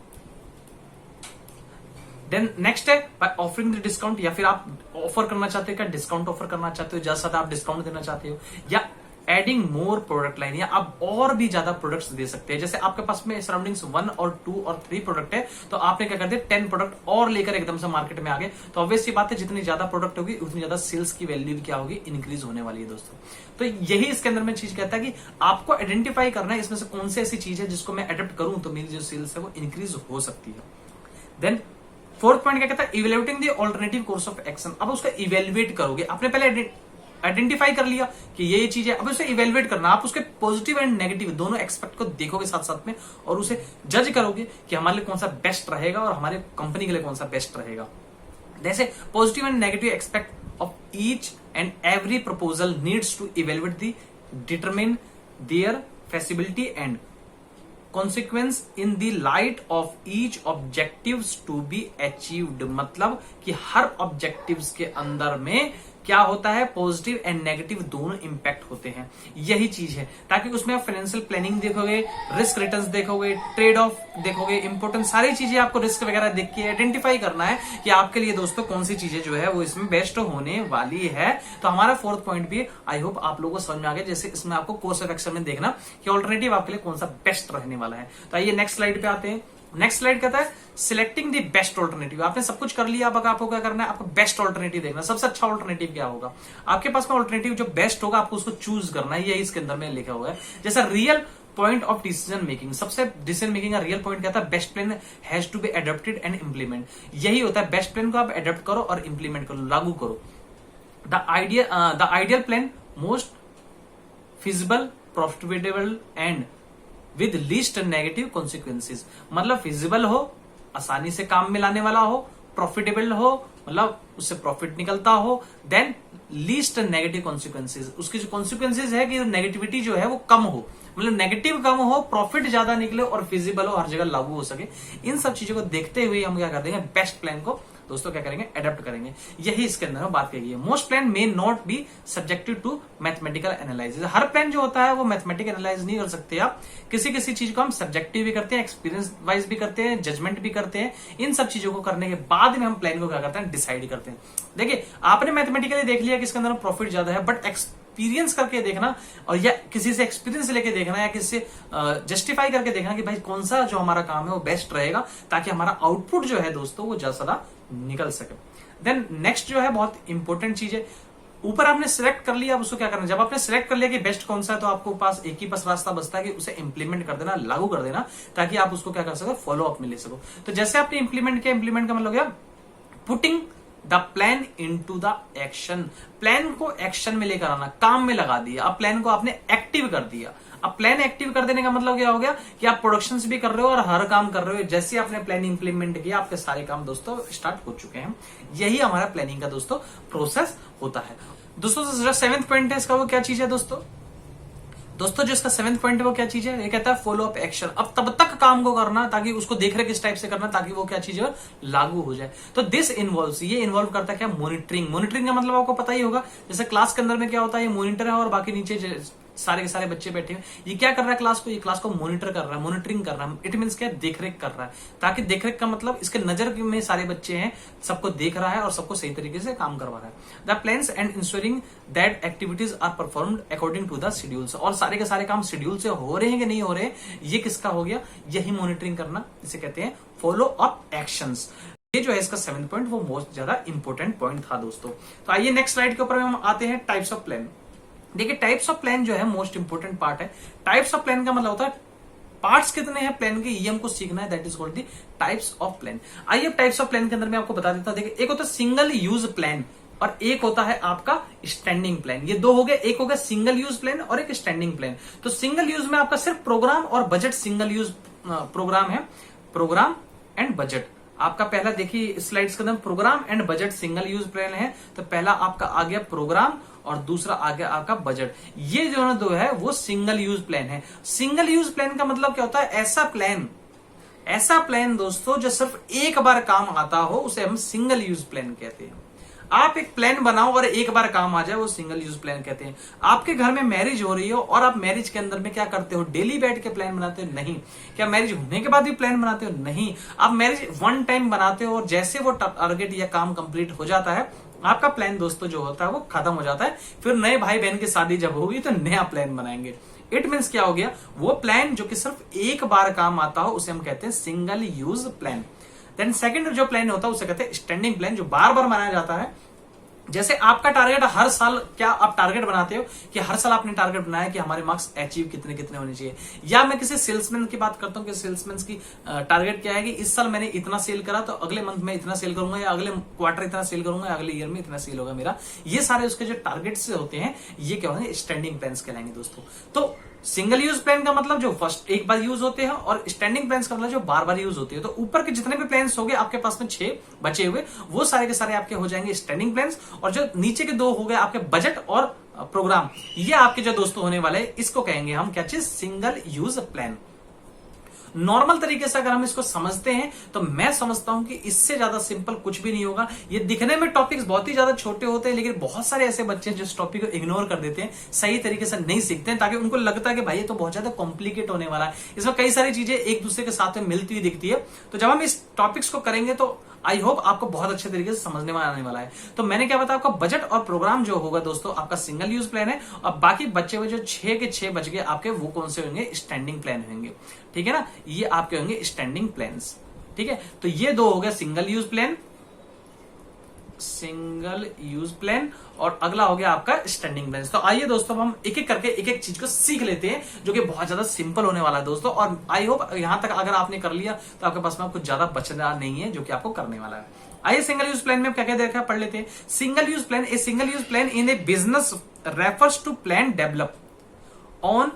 देन नेक्स्ट है बाय ऑफरिंग द डिस्काउंट, या फिर आप ऑफर करना चाहते हो, क्या डिस्काउंट ऑफर करना चाहते हो, ज्यादा आप डिस्काउंट देना चाहते हो, या एडिंग मोर प्रोडक्ट लाइन, या आप और भी ज्यादा प्रोडक्ट्स दे सकते हैं। जैसे आपके पास में सराउंडिंग्स 1 और 2 और 3 प्रोडक्ट है, तो आपने क्या कर दिया 10 प्रोडक्ट और लेकर एकदम से मार्केट में आ गए। तो ऑब्वियस सी बात है, जितनी ज्यादा प्रोडक्ट होगी उतनी ज्यादा सेल्स की वैल्यू भी क्या होगी, इंक्रीज होने वाली है दोस्तों। तो यही इसके अंदर में चीज कहता है कि आपको आइडेंटिफाई करना है इसमें से कौन सी ऐसी चीज है जिसको मैं अडॉप्ट करूं तो मेरी जो सेल्स है वो इंक्रीज हो सकती है। देन फोर्थ पॉइंट क्या कहता है, evaluating the alternative course of action. अब उसका इवेल्युएट करोगे, आपने पहले आइडेंटिफाई कर लिया कि ये चीज है, अब उसे इवेलुएट करना, आप उसके पॉजिटिव एंड नेगेटिव दोनों एक्सपेक्ट को देखोगे साथ साथ में और उसे जज करोगे कि हमारे लिए कौन सा बेस्ट रहेगा और हमारे कंपनी के लिए कौन सा बेस्ट रहेगा। जैसे positive and negative expect of each and every proposal needs to evaluate the determine their feasibility and consequence in the light of each objectives to be achieved। मतलब कि हर ऑब्जेक्टिव्स के अंदर में क्या होता है, पॉजिटिव एंड नेगेटिव दोनों impact होते हैं, यही चीज है। ताकि उसमें आप फाइनेंशियल प्लानिंग देखोगे, रिस्क रिटर्न्स देखोगे, ट्रेड ऑफ देखोगे, इंपॉर्टेंट सारी चीजें आपको रिस्क वगैरह देख के आइडेंटिफाई करना है कि आपके लिए दोस्तों कौन सी चीजें जो है वो इसमें बेस्ट होने वाली है। तो हमारा फोर्थ पॉइंट भी आई होप आप लोगों को समझ में आ गया। जैसे इसमें आपको कोर्स ऑफ एक्शन में देखना कि ऑल्टरनेटिव आपके लिए कौन सा बेस्ट रहने वाला है। तो आइए नेक्स्ट स्लाइड पे आते हैं। नेक्स्ट स्लाइड कहता है सिलेक्टिंग द बेस्ट ऑल्टरनेटिव। आपने सब कुछ कर लिया, अब आपको क्या करना है, आपको बेस्ट ऑल्टरनेटिव देखना, सबसे अच्छा ऑल्टरनेटिव क्या होगा आपके पास में, ऑल्टरनेटिव जो बेस्ट होगा आपको उसको चूज करना है, यही इसके अंदर में लिखा हुआ है। जैसा real point of decision making, सबसे डिसीजन मेकिंग का रियल पॉइंट कहता है best plan has to be adopted and implement. यही होता है, बेस्ट प्लान को आप एडॉप्ट करो और इंप्लीमेंट करो, लागू करो। The ideal plan most feasible, profitable and with least negative consequences. मतलब फिजिबल हो, आसानी से काम में लाने वाला हो, प्रॉफिटेबल हो, मतलब उससे प्रॉफिट निकलता हो, देन लीस्ट नेगेटिव कॉन्सिक्वेंसेज, उसकी जो कॉन्सिक्वेंसेज है कि नेगेटिविटी जो है वो कम हो, मतलब नेगेटिव कम हो, प्रॉफिट ज्यादा निकले और फिजिबल हो, हर जगह लागू हो सके। इन सब चीजों को देखते हुए हम क्या कर देंगे, बेस्ट प्लान को दोस्तों क्या करेंगे, अडॉप्ट करेंगे। यही इसके अंदर में बात कही है। Most plan may not be subjected to mathematical analysis. हर प्लान जो होता है वो मैथमेटिकल एनालाइज नहीं कर सकते आप। किसी किसी चीज को हम सब्जेक्टिव भी करते हैं, एक्सपीरियंस वाइज भी करते हैं, जजमेंट भी करते हैं। इन सब चीजों को करने के बाद में हम प्लान को क्या करते हैं, डिसाइड करते हैं। देखिए आपने मैथमेटिकली देख लिया कि इसके अंदर प्रॉफिट ज्यादा है, बट एक्सपीरियंस करके देखना और या किसी से एक्सपीरियंस लेके देखना या किसी से जस्टिफाई करके देखना कि भाई कौन सा जो हमारा काम है वो बेस्ट रहेगा, ताकि हमारा आउटपुट जो है दोस्तों वो ज्यादा निकल सके। देन नेक्स्ट जो है बहुत इंपॉर्टेंट चीज है, ऊपर आपने सिलेक्ट कर लिया, अब उसको क्या करना है, जब आपने सिलेक्ट कर लिया कि बेस्ट कौन सा है, तो आपको पास एक ही बस रास्ता बचता है कि उसे इंप्लीमेंट कर देना, लागू कर देना, ताकि आप उसको क्या कर सको, फॉलो अप में ले सको। तो जैसे आपने इंप्लीमेंट किया, इंप्लीमेंट का मतलब क्या, putting the plan into the action. Plan को एक्शन में लेकर आना, काम में लगा दिया, अब प्लान को आपने एक्टिव कर दिया। अब प्लान एक्टिव कर देने का मतलब क्या हो गया कि आप प्रोडक्शन भी कर रहे हो और हर काम कर रहे हो। जैसे आपने प्लान इंप्लीमेंट किया, आपके सारे काम दोस्तों स्टार्ट हो चुके हैं। यही हमारा प्लानिंग का दोस्तों प्रोसेस होता है। दोस्तों जो 7th पॉइंट है इसका, वो क्या चीज है दोस्तों जो इसका 7th पॉइंट है वो क्या चीज है, ये कहता है फॉलो अप एक्शन। अब तब तक काम को करना ताकि उसको देख रहे किस टाइप से करना, ताकि वो क्या चीज है, लागू हो जाए। तो दिस इन्वॉल्व्स, ये इन्वॉल्व करता है क्या, मॉनिटरिंग। मॉनिटरिंग का मतलब आपको पता ही होगा, जैसे क्लास के अंदर में क्या होता है, ये मॉनिटर है और बाकी नीचे सारे के सारे बच्चे बैठे हैं। ये क्या कर रहा है, क्लास को, ये क्लास को मॉनिटर कर रहा है, मॉनिटरिंग कर रहा है। इट मींस क्या, देखरेख कर रहा है। ताकि देखरेख का मतलब इसके नजर में सारे बच्चे हैं, सबको देख रहा है और सबको सही तरीके से काम करवा रहा है। The plans and ensuring that activities are performed according to the schedules. और सारे के सारे काम शेड्यूल से हो रहे हैं कि नहीं हो रहे, ये किसका हो गया, यही मॉनिटरिंग करना, इसे कहते हैं फॉलो अप एक्शंस। ये जो है इसका 7th पॉइंट, वो मोस्ट ज्यादा इंपॉर्टेंट पॉइंट था दोस्तों। तो आइए नेक्स्ट स्लाइड के ऊपर हम आते हैं, टाइप्स ऑफ प्लान। देखिए टाइप्स ऑफ प्लान जो है मोस्ट इंपोर्टेंट पार्ट है। टाइप्स ऑफ प्लान का मतलब होता है पार्ट्स कितने हैं प्लान के, ये हमको सीखना है, that is called the types of plan. आइए टाइप्स ऑफ प्लान के अंदर मैं आपको बता देता हूं। देखिए एक होता है सिंगल यूज प्लान और एक होता है आपका स्टैंडिंग प्लान। ये दो हो गए, एक हो गया सिंगल यूज प्लान और एक स्टैंडिंग प्लान। तो सिंगल यूज में आपका सिर्फ प्रोग्राम और बजट सिंगल यूज प्रोग्राम है, प्रोग्राम एंड बजट। आपका पहला देखिए स्लाइड्स के अंदर programme and budget single use plan है। तो पहला आपका आ गया प्रोग्राम और दूसरा आ गया आपका बजट। ये जो दो है वो सिंगल यूज प्लान है। सिंगल यूज प्लान का मतलब क्या होता है, ऐसा प्लान दोस्तों जो सिर्फ एक बार काम आता हो, उसे हम सिंगल यूज प्लान कहते हैं। आप एक प्लान बनाओ और एक बार काम आ जाए, वो सिंगल यूज प्लान कहते हैं। आपके घर में मैरिज हो रही हो और आप मैरिज के अंदर में क्या करते हो, डेली बैठ के प्लान बनाते हो? नहीं। क्या मैरिज होने के बाद भी प्लान बनाते हो? नहीं। आप मैरिज वन टाइम बनाते हो और जैसे वो टारगेट या काम कंप्लीट हो जाता है, आपका प्लान दोस्तों जो होता है वो खत्म हो जाता है। फिर नए भाई बहन की शादी जब होगी तो नया प्लान बनाएंगे। इट मीन्स क्या हो गया, वो प्लान जो कि सिर्फ एक बार काम आता हो उसे हम कहते हैं single use plan. Then second जो प्लान होता है उसे कहते हैं स्टैंडिंग प्लान, जो बार बार बनाया जाता है जैसे आपका टारगेट हर साल, क्या आप टारगेट बनाते हो कि हर साल आपने टारगेट बनाया कि हमारे मार्क्स अचीव कितने कितने होने चाहिए, या मैं किसी सेल्समैन की बात करता हूं कि सेल्समैन की टारगेट क्या है कि इस साल मैंने इतना सेल करा तो अगले मंथ में इतना सेल करूंगा, या अगले क्वार्टर इतना सेल करूंगा, अगले ईयर में इतना सेल होगा मेरा। ये सारे उसके जो टारगेट्स होते हैं ये क्या होंगे, स्टैंडिंग प्लान्स कहलाएंगे दोस्तों। तो सिंगल यूज प्लान का मतलब जो फर्स्ट एक बार यूज होते हैं, और स्टैंडिंग प्लान्स का मतलब जो बार बार यूज होते हैं। तो ऊपर के जितने भी प्लान्स हो गए आपके पास में 6 बचे हुए, वो सारे के सारे आपके हो जाएंगे स्टैंडिंग प्लान्स, और जो नीचे के 2 हो गए आपके बजट और प्रोग्राम, ये आपके जो दोस्तों होने वाले हैं, इसको कहेंगे हम क्या चीज, सिंगल यूज प्लान। नॉर्मल तरीके से अगर हम इसको समझते हैं तो मैं समझता हूं कि इससे ज्यादा सिंपल कुछ भी नहीं होगा। ये दिखने में टॉपिक्स बहुत ही ज्यादा छोटे होते हैं, लेकिन बहुत सारे ऐसे बच्चे हैं जो इस टॉपिक को इग्नोर कर देते हैं, सही तरीके से नहीं सीखते हैं, ताकि उनको लगता है कि भाई ये तो बहुत ज्यादा कॉम्प्लिकेट होने वाला है, इसमें कई सारी चीजें एक दूसरे के साथ में मिलती हुई दिखती है। तो जब हम इस टॉपिक्स को करेंगे तो आई होप आपको बहुत अच्छे तरीके से समझने में आने वाला है। तो मैंने क्या बताया आपका बजट और प्रोग्राम जो होगा दोस्तों आपका सिंगल यूज प्लान है, और बाकी बचे हुए जो 6 के 6 बच गए आपके, वो कौन से होंगे, स्टैंडिंग प्लान होंगे। ठीक है ना, ये आपके होंगे स्टैंडिंग प्लान्स। ठीक है, तो ये 2 हो गया single use plan, single use plan, और अगला हो गया आपका स्टैंडिंग प्लान। तो आइए दोस्तों हम एक एक करके एक एक चीज को सीख लेते हैं, जो कि बहुत ज्यादा सिंपल होने वाला है दोस्तों। और आई होप यहां तक अगर आपने कर लिया तो आपके पास में कुछ ज्यादा बचना नहीं है जो कि आपको करने वाला है। आइए सिंगल यूज प्लान में क्या क्या देखा पढ़ लेते हैं। Single use plan, a single use plan in a business refers to plan develop on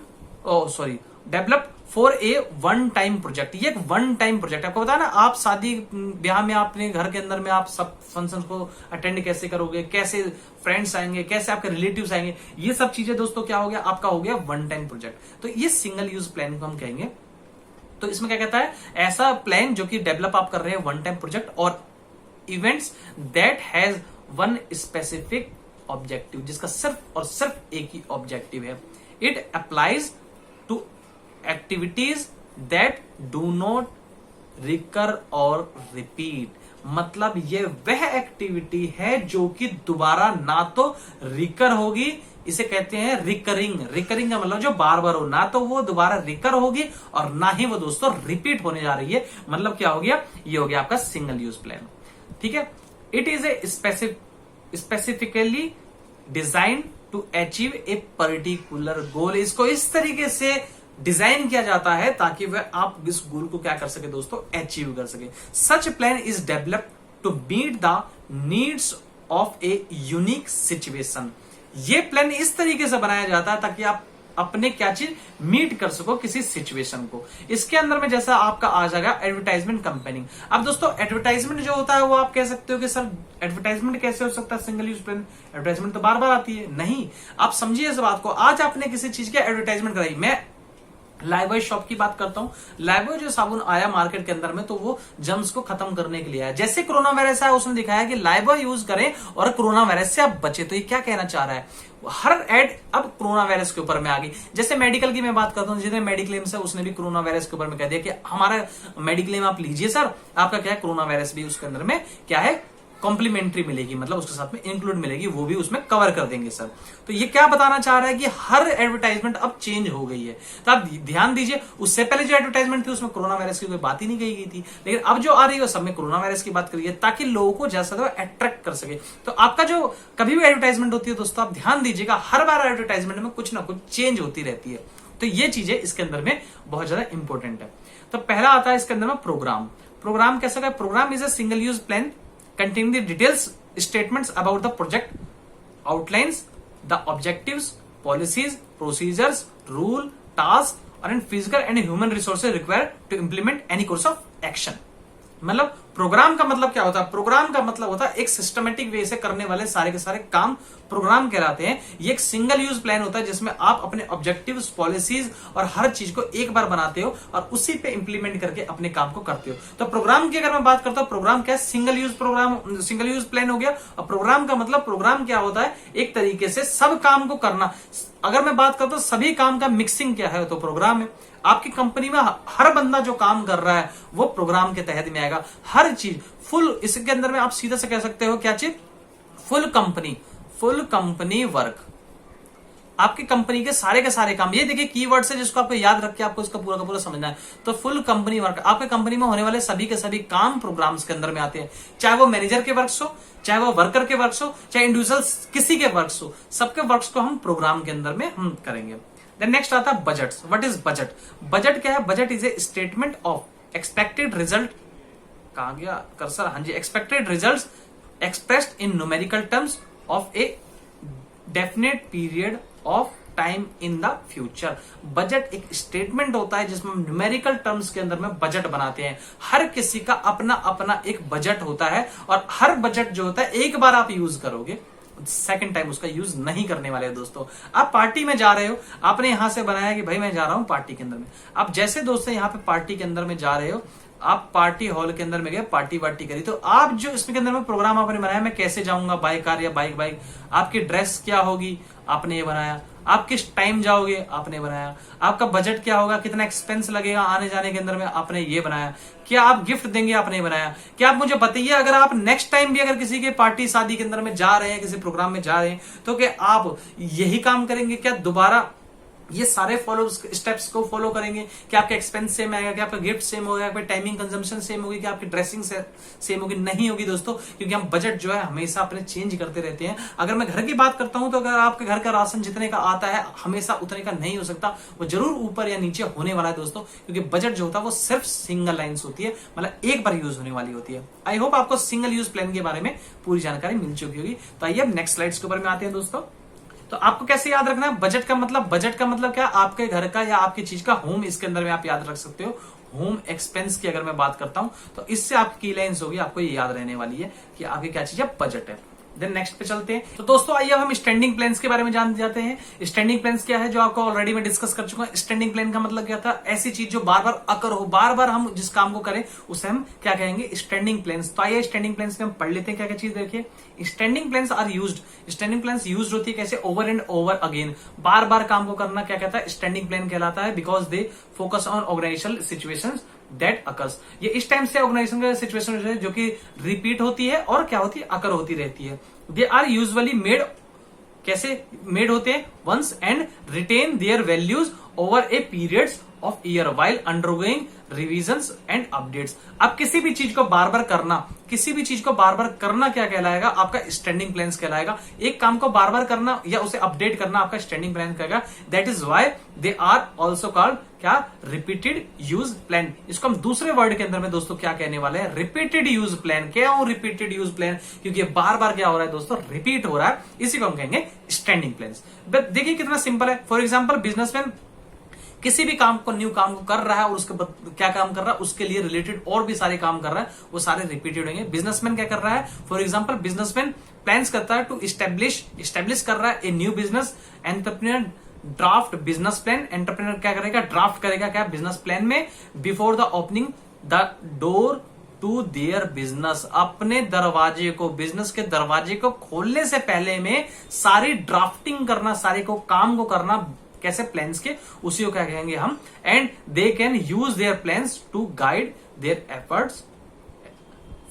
develop for a one time project. ये एक वन टाइम प्रोजेक्ट आपको बताया ना, आप शादी ब्याह में अपने घर के अंदर में आप सब फंक्शन को अटेंड कैसे करोगे, कैसे फ्रेंड्स आएंगे, कैसे आपके रिलेटिव्स आएंगे, ये सब चीजें दोस्तों क्या हो गया, आपका हो गया वन टाइम प्रोजेक्ट। तो ये सिंगल यूज प्लान को हम कहेंगे। तो इसमें क्या कहता है, ऐसा प्लान जो कि डेवलप आप कर रहे हैं वन टाइम प्रोजेक्ट और events that has one specific objective, जिसका सिर्फ और सिर्फ एक ही ऑब्जेक्टिव है। It applies to activities that do not recur और रिपीट। मतलब ये वह एक्टिविटी है जो कि दोबारा ना तो रिकर होगी, इसे कहते हैं रिकरिंग। रिकरिंग का मतलब जो बार बार हो, ना तो वो दोबारा रिकर होगी और ना ही वो दोस्तों रिपीट होने जा रही है। मतलब क्या हो गया, ये हो गया आपका सिंगल यूज प्लान। ठीक है, it is a specifically design to achieve a particular goal. इसको इस तरीके से डिजाइन किया जाता है ताकि वह आप इस गोल को क्या कर सके दोस्तों, अचीव कर सके। Such plan is develop to meet the needs of a unique situation. ये प्लान इस तरीके से बनाया जाता है ताकि आप अपने क्या चीज मीट कर सको किसी सिचुएशन को। इसके अंदर में जैसा आपका आ जाएगा एडवर्टाइजमेंट कंपेनिंग। अब दोस्तों एडवर्टाइजमेंट जो होता है वो आप कह सकते हो कि सर एडवर्टाइजमेंट कैसे हो सकता है सिंगल यूज प्लान, एडवर्टाइजमेंट तो बार बार आती है। नहीं, आप समझिए इस बात को। आज आपने किसी चीज की एडवर्टाइजमेंट कराई, मैं लाइबॉय शॉप की बात करता हूं। लाइबॉय जो साबुन आया मार्केट के अंदर में, तो वो जर्म्स को खत्म करने के लिए आया। जैसे कोरोना वायरस आया उसने दिखाया कि लाइबॉय यूज करें और कोरोना वायरस से आप बचे। तो ये क्या कहना चाह रहा है, हर एड अब कोरोना वायरस के ऊपर में आ गई। जैसे मेडिकल की मैं बात करता हूं, जिसने मेडिक्लेम से उसने भी कोरोना वायरस के ऊपर में कह दिया कि हमारा मेडिक्लेम आप लीजिए सर, आपका क्या है कोरोना वायरस भी उसके अंदर में क्या है कॉम्प्लीमेंट्री मिलेगी, मतलब उसके साथ में इंक्लूड मिलेगी, वो भी उसमें कवर कर देंगे सर। तो ये क्या बताना चाह रहा है कि हर एडवर्टाइजमेंट अब चेंज हो गई है। तो आप ध्यान दीजिए, उससे पहले जो एडवर्टाइजमेंट थी उसमें कोरोना वायरस की कोई बात ही नहीं कही गई थी, लेकिन अब जो आ रही है सब में कोरोना वायरस की बात करिए ताकि लोगों को जैसा वो अट्रैक्ट कर सके। तो आपका जो कभी भी एडवर्टाइजमेंट होती है दोस्तों, आप ध्यान दीजिएगा, हर बार एडवर्टाइजमेंट में कुछ ना कुछ चेंज होती रहती है। तो ये चीजें इसके अंदर में बहुत ज्यादा इंपॉर्टेंट है। तो पहला आता है इसके अंदर में प्रोग्राम। प्रोग्राम कैसा है, programme is a single use plan containing the details statements about the project, outlines the objectives, policies, procedures, rule, task and physical and human resources required to implement any course of action। मतलब programme का मतलब क्या होता है, programme का मतलब होता है एक सिस्टमेटिक वे से करने वाले सारे के सारे काम प्रोग्राम कहलाते हैं। ये एक सिंगल यूज प्लान होता है जिसमें आप अपने ऑब्जेक्टिव्स, पॉलिसीज और हर चीज को एक बार बनाते हो और उसी पे इंप्लीमेंट करके अपने काम को करते हो। तो प्रोग्राम की अगर मैं बात करता हूं, प्रोग्राम क्या है, single use programme, single use plan हो गया। और प्रोग्राम का मतलब, प्रोग्राम क्या होता है, एक तरीके से सब काम को करना। अगर मैं बात करता हूं सभी काम का मिक्सिंग क्या है, तो प्रोग्राम है। आपकी कंपनी में हर बंदा जो काम कर रहा है वो प्रोग्राम के तहत में आएगा। हर चीज फुल, इसके अंदर में आप सीधा से कह सकते हो क्या चीज, फुल कंपनी वर्क। आपकी कंपनी के सारे काम, ये देखिए कीवर्ड्स है जिसको आपको याद रख के आपको इसका पूरा का पूरा समझना है। तो फुल कंपनी वर्क, आपके कंपनी में होने वाले सभी के सभी काम प्रोग्राम्स के अंदर में आते हैं, चाहे वो मैनेजर के वर्क्स हो, चाहे वो वर्कर के वर्क्स हो, चाहे इंडिविजुअल्स किसी के वर्क्स हो, सबके वर्क्स को हम प्रोग्राम के अंदर में हम करेंगे। देन नेक्स्ट आता है budget. What is budget? Budget क्या है? Budget is a statement of expected result, कहां गया कर्सर, हाँ जी, expected result expressed in numerical terms of a definite period of time in the future. Budget एक statement होता है जिसमें हम न्यूमेरिकल टर्म्स के अंदर में बजट बनाते हैं। हर किसी का अपना अपना एक बजट होता है और हर बजट जो होता है एक बार आप यूज करोगे, सेकंड टाइम उसका यूज नहीं करने वाले हैं। दोस्तों आप पार्टी में जा रहे हो, आपने यहां से बनाया कि भाई मैं जा रहा हूं पार्टी के अंदर में, आप जैसे दोस्तों यहां पे पार्टी के अंदर में जा रहे हो, आप पार्टी हॉल के अंदर में गए, पार्टी वार्टी करी, तो आप जो इसके अंदर में प्रोग्राम आपने बनाया, मैं कैसे जाऊंगा, बाइक कार या बाइक, आपकी ड्रेस क्या होगी, आपने ये बनाया, आप किस टाइम जाओगे, आपने बनाया, आपका बजट क्या होगा, कितना एक्सपेंस लगेगा आने जाने के अंदर में, आपने ये बनाया, क्या आप गिफ्ट देंगे, आपने बनाया। क्या आप मुझे बताइए, अगर आप नेक्स्ट टाइम भी अगर किसी के पार्टी शादी के अंदर में जा रहे हैं, किसी प्रोग्राम में जा रहे हैं, तो क्या आप यही काम करेंगे, क्या दोबारा ये सारे स्टेप्स को फॉलो करेंगे? क्या आपका एक्सपेंस सेम आएगा, क्या आपका गिफ्ट सेम होगा, क्या टाइमिंग कंजम्पशन सेम होगी, क्या आपकी ड्रेसिंग सेम होगी? नहीं होगी दोस्तों, क्योंकि हम बजट जो है हमेशा अपने चेंज करते रहते हैं। अगर मैं घर की बात करता हूं तो अगर आपके घर का राशन जितने का आता है हमेशा उतने का नहीं हो सकता, वो जरूर ऊपर या नीचे होने वाला है दोस्तों, क्योंकि बजट जो होता है वो सिर्फ सिंगल लाइन्स होती है, मतलब एक बार यूज होने वाली होती है। आई होप आपको सिंगल यूज प्लान के बारे में पूरी जानकारी मिल चुकी होगी। तो आइए अब नेक्स्ट स्लाइड्स के ऊपर में आते हैं दोस्तों। तो आपको कैसे याद रखना है बजट का मतलब क्या, आपके घर का या आपकी चीज का होम, इसके अंदर में आप याद रख सकते हो। होम एक्सपेंस की अगर मैं बात करता हूं तो इससे आपकी की लाइन्स होगी, आपको ये याद रहने वाली है कि आगे क्या चीज है, बजट है। देन नेक्स्ट पे चलते हैं। तो दोस्तों आइए अब हम स्टैंडिंग प्लान्स के बारे में जान जाते हैं। स्टैंडिंग प्लान्स क्या है, जो आपको ऑलरेडी मैं डिस्कस कर चुका हूं। स्टैंडिंग प्लान का मतलब क्या था, ऐसी चीज जो बार बार अकर हो, बार बार हम जिस काम को करें उसे हम क्या कहेंगे, स्टैंडिंग प्लान्स। तो आइए स्टैंडिंग प्लान्स में हम पढ़ लेते हैं क्या क्या चीज। देखिए standing plans are used, standing plans used होती है कैसे, ओवर एंड ओवर अगेन, बार बार काम को करना क्या कहता है, स्टैंडिंग प्लान कहलाता है। Because they focus on organizational situations that occurs, ये इस टाइम से ऑर्गेनाइजेशन का सिचुएशन जो कि रिपीट होती है और क्या होती है, अकर होती रहती है। दे आर यूजुअली मेड, कैसे मेड होते हैं, once and retain their values over a periods of year while undergoing revisions and updates. अब किसी भी चीज को बार बार करना, किसी भी चीज को बार बार करना क्या कहलाएगा, आपका स्टैंडिंग प्लान्स कहलाएगा। एक काम को बार बार करना या उसे अपडेट करना आपका स्टैंडिंग प्लान कहेगा। That is why they are also called क्या, रिपीटेड यूज प्लान। इसको हम दूसरे वर्ड के अंदर में दोस्तों क्या कहने वाले हैं, रिपीटेड यूज प्लान। क्या रिपीटेड यूज प्लान, क्योंकि बार बार क्या हो रहा है दोस्तों, रिपीट हो रहा है, इसी को हम कहेंगे स्टैंडिंग प्लान्स। देखिए कितना सिंपल है। फॉर एग्जाम्पल बिजनेसमैन किसी भी काम को, न्यू काम को कर रहा है और उसके क्या काम कर रहा है, उसके लिए रिलेटेड और भी सारे काम कर रहा है, वो सारे रिपीटेड होंगे। बिजनेसमैन क्या कर रहा है, फॉर एग्जांपल बिजनेसमैन प्लान्स करता है टू इस्टेब्लिश कर रहा है a new business. Entrepreneur draft business plan, entrepreneur क्या करेगा, ड्राफ्ट करेगा क्या, बिजनेस प्लान में, before the opening the door to their business. अपने दरवाजे को, बिजनेस के दरवाजे को खोलने से पहले में सारी ड्राफ्टिंग करना, सारे को काम को करना कैसे, प्लान्स के, उसी को क्या कहेंगे हम। And they can use their plans to guide their efforts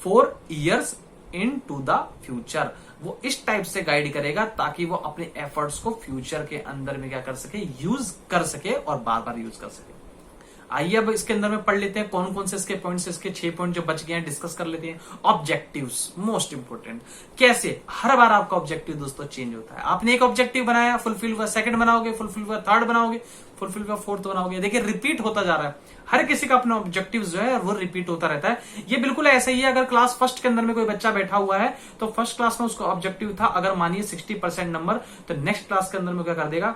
for years into the future. वो इस टाइप से गाइड करेगा ताकि वो अपने एफर्ट्स को फ्यूचर के अंदर में क्या कर सके, यूज कर सके और बार बार यूज कर सके। आइए अब इसके अंदर में पढ़ लेते हैं कौन कौन से इसके पॉइंट्स, इसके 6 पॉइंट जो बच गए हैं डिस्कस कर लेते हैं। Objectives most important. कैसे, हर बार आपका ऑब्जेक्टिव दोस्तों चेंज होता है। आपने एक ऑब्जेक्टिव बनाया, फुलफिल हुआ, सेकंड बनाओगे, फुलफिल हुआ, थर्ड बनाओगे, फुलफिल हुआ, फोर्थ बनाओगे। देखिए रिपीट होता जा रहा है, हर किसी का अपना ऑब्जेक्टिव जो है वो रिपीट होता रहता है। ये बिल्कुल ऐसा ही है, अगर क्लास फर्स्ट के अंदर में कोई बच्चा बैठा हुआ है तो फर्स्ट क्लास में उसका ऑब्जेक्टिव था अगर मानिए 60% नंबर, तो नेक्स्ट क्लास के अंदर में क्या कर देगा,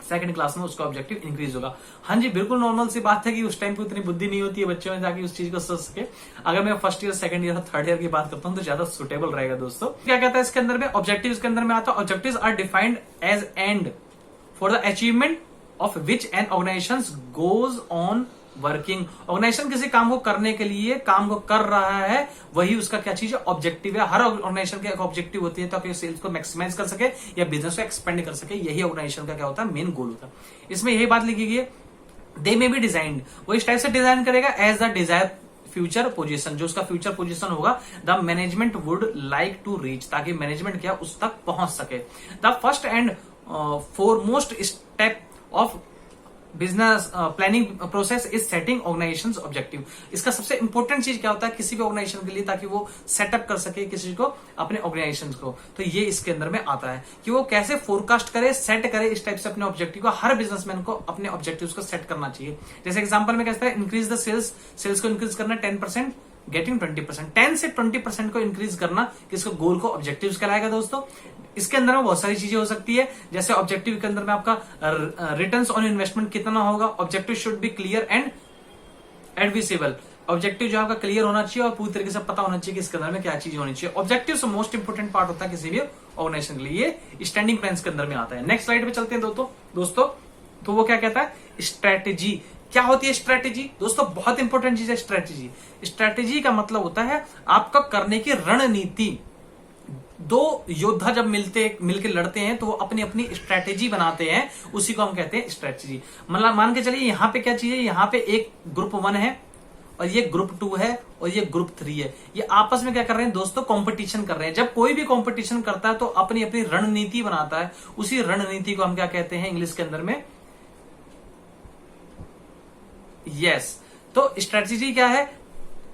सेकंड क्लास में उसका ऑब्जेक्टिव इंक्रीज होगा। हाँ जी, बिल्कुल नॉर्मल सी बात है कि उस टाइम पे उतनी बुद्धि नहीं होती है बच्चों में ताकि उस चीज को सोच सके। अगर मैं first year, second year, third year की बात करता हूं तो ज्यादा सुटेबल रहेगा दोस्तों। क्या कहता है इसके अंदर में, ऑब्जेक्टिव के अंदर में आता है, objectives are defined as and for the achievement of which an organization goes on working. Organization किसी काम को करने के लिए काम को कर रहा है, वही उसका क्या चीज है, ऑब्जेक्टिव है। हर ऑर्गेनाइजेशन की एक ऑब्जेक्टिव होती है ताकि सेल्स को मैक्सिमाइज कर सके या बिजनेस को एक्सपेंड कर सके। यही ऑर्गेनाइजेशन का क्या होता है, मेन गोल होता है। इसमें यही बात लिखी गई है, दे मे बी डिजाइंड, वो इस टाइप से डिजाइन करेगा as the desire future position, जो उसका फ्यूचर पोजीशन होगा, the management would like to reach, ताकि मैनेजमेंट क्या उस तक पहुंच सके। The first and foremost step of business planning process is setting organization objective. इसका सबसे इंपॉर्टेंट चीज क्या होता है किसी भी ऑर्गेनाइजेशन के लिए, ताकि वो सेटअप कर सके किसी को अपने ऑर्गेनाइजेशन को, तो ये इसके अंदर में आता है कि वो कैसे फोरकास्ट करे, सेट करे इस टाइप से अपने ऑब्जेक्टिव को। हर बिजनेसमैन को अपने ऑब्जेक्टिव को सेट करना चाहिए। जैसे एग्जांपल में कहता है इंक्रीज द सेल्स, सेल्स को इंक्रीज करना 10%, गेटिंग 20%, 10 से 20% को इंक्रीज करना किसको, गोल को ऑब्जेक्टिव्स कहलाएगा दोस्तों। इसके अंदर में बहुत सारी चीजें हो सकती है, जैसे ऑब्जेक्टिव के अंदर में आपका रिटर्न्स ऑन इन्वेस्टमेंट कितना होगा, objective should be clear and advisable. Objective जो आपका क्लियर होना चाहिए और पूरी तरीके से पता होना चाहिए कि इसके अंदर में क्या चीज होनी चाहिए। ऑब्जेक्टिव से मोस्ट इंपोर्टेंट पार्ट होता है किसी भी ऑर्गेनाइजेशन के लिए, ये स्टैंडिंग प्लान्स के अंदर में आता है। नेक्स्ट स्लाइड पे चलते हैं दोस्तों, तो वो क्या कहता है, स्ट्रेटेजी। क्या होती है स्ट्रेटेजी दोस्तों, बहुत इंपॉर्टेंट चीज है स्ट्रेटेजी। स्ट्रेटेजी का मतलब होता है आपका करने की रणनीति। दो योद्धा जब मिलके लड़ते हैं तो वो अपनी अपनी स्ट्रेटेजी बनाते हैं, उसी को हम कहते हैं स्ट्रेटेजी। मतलब मान के चलिए यहाँ पे क्या चीज है, यहाँ पे एक ग्रुप 1 है और ये ग्रुप 2 है और ये ग्रुप 3 है। ये आपस में क्या कर रहे हैं दोस्तों, कंपटीशन कर रहे हैं। जब कोई भी कंपटीशन करता है तो अपनी अपनी रणनीति बनाता है, उसी रणनीति को हम क्या कहते हैं इंग्लिश के अंदर में, यस। तो स्ट्रेटेजी क्या है,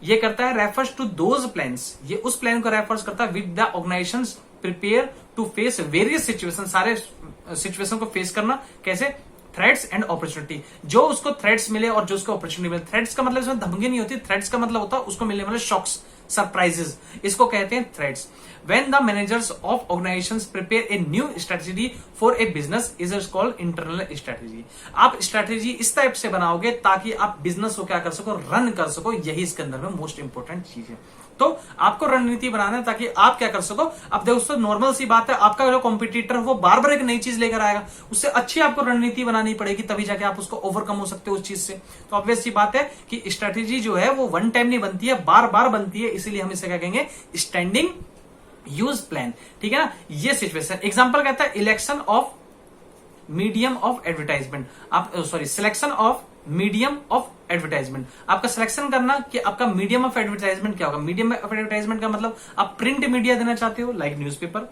ये करता है रेफर्स टू दोज प्लान्स, ये उस प्लान को रेफर्स करता है with the organizations prepare to face various situation, सारे सिचुएशन को फेस करना कैसे, थ्रेट्स एंड अपॉर्चुनिटी। जो उसको थ्रेट्स मिले और जो उसको अपॉर्चुनिटी मिले, थ्रेट्स का मतलब इसमें धमकी नहीं होती, थ्रेट्स का मतलब होता है उसको मिलने वाले शॉक्स, सरप्राइजेस, इसको कहते हैं threats. When the managers of organizations prepare a new strategy for a business is called internal strategy। आप स्ट्रेटेजी इस टाइप से बनाओगे ताकि आप बिजनेस को क्या कर सको, रन कर सको, यही इसके अंदर में मोस्ट इंपोर्टेंट चीज है। तो आपको रणनीति बनाना है ताकि आप क्या कर सको। अब दोस्तों नॉर्मल सी बात है, आपका जो कॉम्पिटिटर वो बार बार एक नई चीज लेकर आएगा, उससे अच्छी आपको रणनीति बनानी पड़ेगी, तभी जाके आप उसको ओवरकम हो सकते हो उस चीज से। तो ऑब्वियस सी बात है कि स्ट्रेटेजी जो है वो वन टाइम नहीं बनती है, बार बार बनती है, इसीलिए हम इसे क्या कहेंगे, स्टैंडिंग यूज प्लान। ठीक है ना, ये सिचुएशन। एग्जांपल कहता है election of medium of advertisement, आप sorry selection of medium of advertisement. आपका सिलेक्शन करना कि आपका मीडियम ऑफ एडवर्टाइजमेंट क्या होगा। मीडियम ऑफ एडवर्टाइजमेंट का मतलब आप प्रिंट मीडिया देना चाहते हो लाइक न्यूज़पेपर,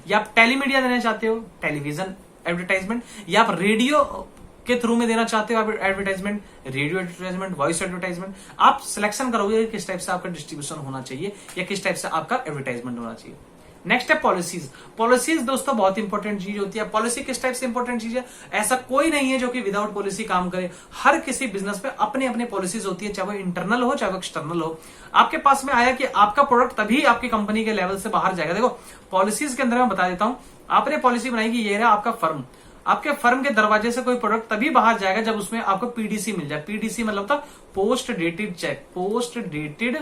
या आप टेलीमीडिया देना चाहते हो टेलीविजन एडवर्टाइजमेंट, या आप रेडियो के थ्रू में देना चाहते हो आप advertisement, radio advertisement, voice advertisement. आप सिलेक्शन करोगे किस टाइप से आपका डिस्ट्रीब्यूशन होना चाहिए या किस टाइप से आपका एडवर्टाइजमेंट होना चाहिए। नेक्स्ट है पॉलिसीज। पॉलिसीज दोस्तों बहुत इंपॉर्टेंट चीज होती है। पॉलिसी किस टाइप से इंपॉर्टेंट चीज है, ऐसा कोई नहीं है जो कि विदाउट पॉलिसी काम करे। हर किसी बिजनेस में अपने अपने पॉलिसीज होती है, चाहे वो इंटरनल हो चाहे वो एक्सटर्नल हो। आपके पास में आया कि आपका प्रोडक्ट तभी आपकी कंपनी के लेवल से बाहर जाएगा। देखो पॉलिसीज के अंदर मैं बता देता हूं, आपने पॉलिसी बनाई कि ये रहा आपका फर्म, आपके फर्म के दरवाजे से कोई प्रोडक्ट तभी बाहर जाएगा जब उसमें आपको पीडीसी मिल जाए। पीडीसी मतलब था post dated cheque, post dated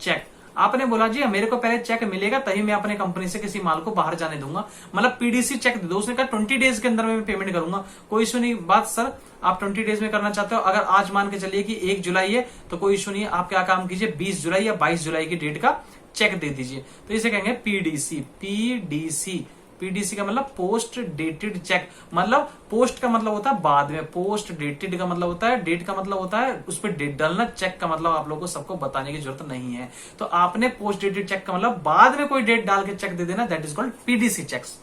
cheque. आपने बोला जी मेरे को पहले चेक मिलेगा तभी मैं अपने कंपनी से किसी माल को बाहर जाने दूंगा, मतलब पीडीसी चेक दे दो। उसने कहा 20 डेज के अंदर में पेमेंट करूंगा। कोई इशू नहीं। बात सर आप 20 डेज में करना चाहते हो, अगर आज मान के चलिए कि 1 जुलाई है तो कोई इशू नहीं है, आप क्या काम कीजिए 20 जुलाई या 22 जुलाई की डेट का चेक दे दीजिए। तो इसे कहेंगे पीडीसी। पीडीसी पीडीसी का मतलब पोस्ट डेटेड चेक, मतलब पोस्ट का मतलब होता है बाद में, पोस्ट डेटेड का मतलब होता है डेट का मतलब होता है उस पर डेट डालना, चेक का मतलब आप लोगों को सबको बताने की जरूरत नहीं है। तो आपने पोस्ट डेटेड चेक का मतलब बाद में कोई डेट डाल के चेक दे देना, that is called PDC cheques.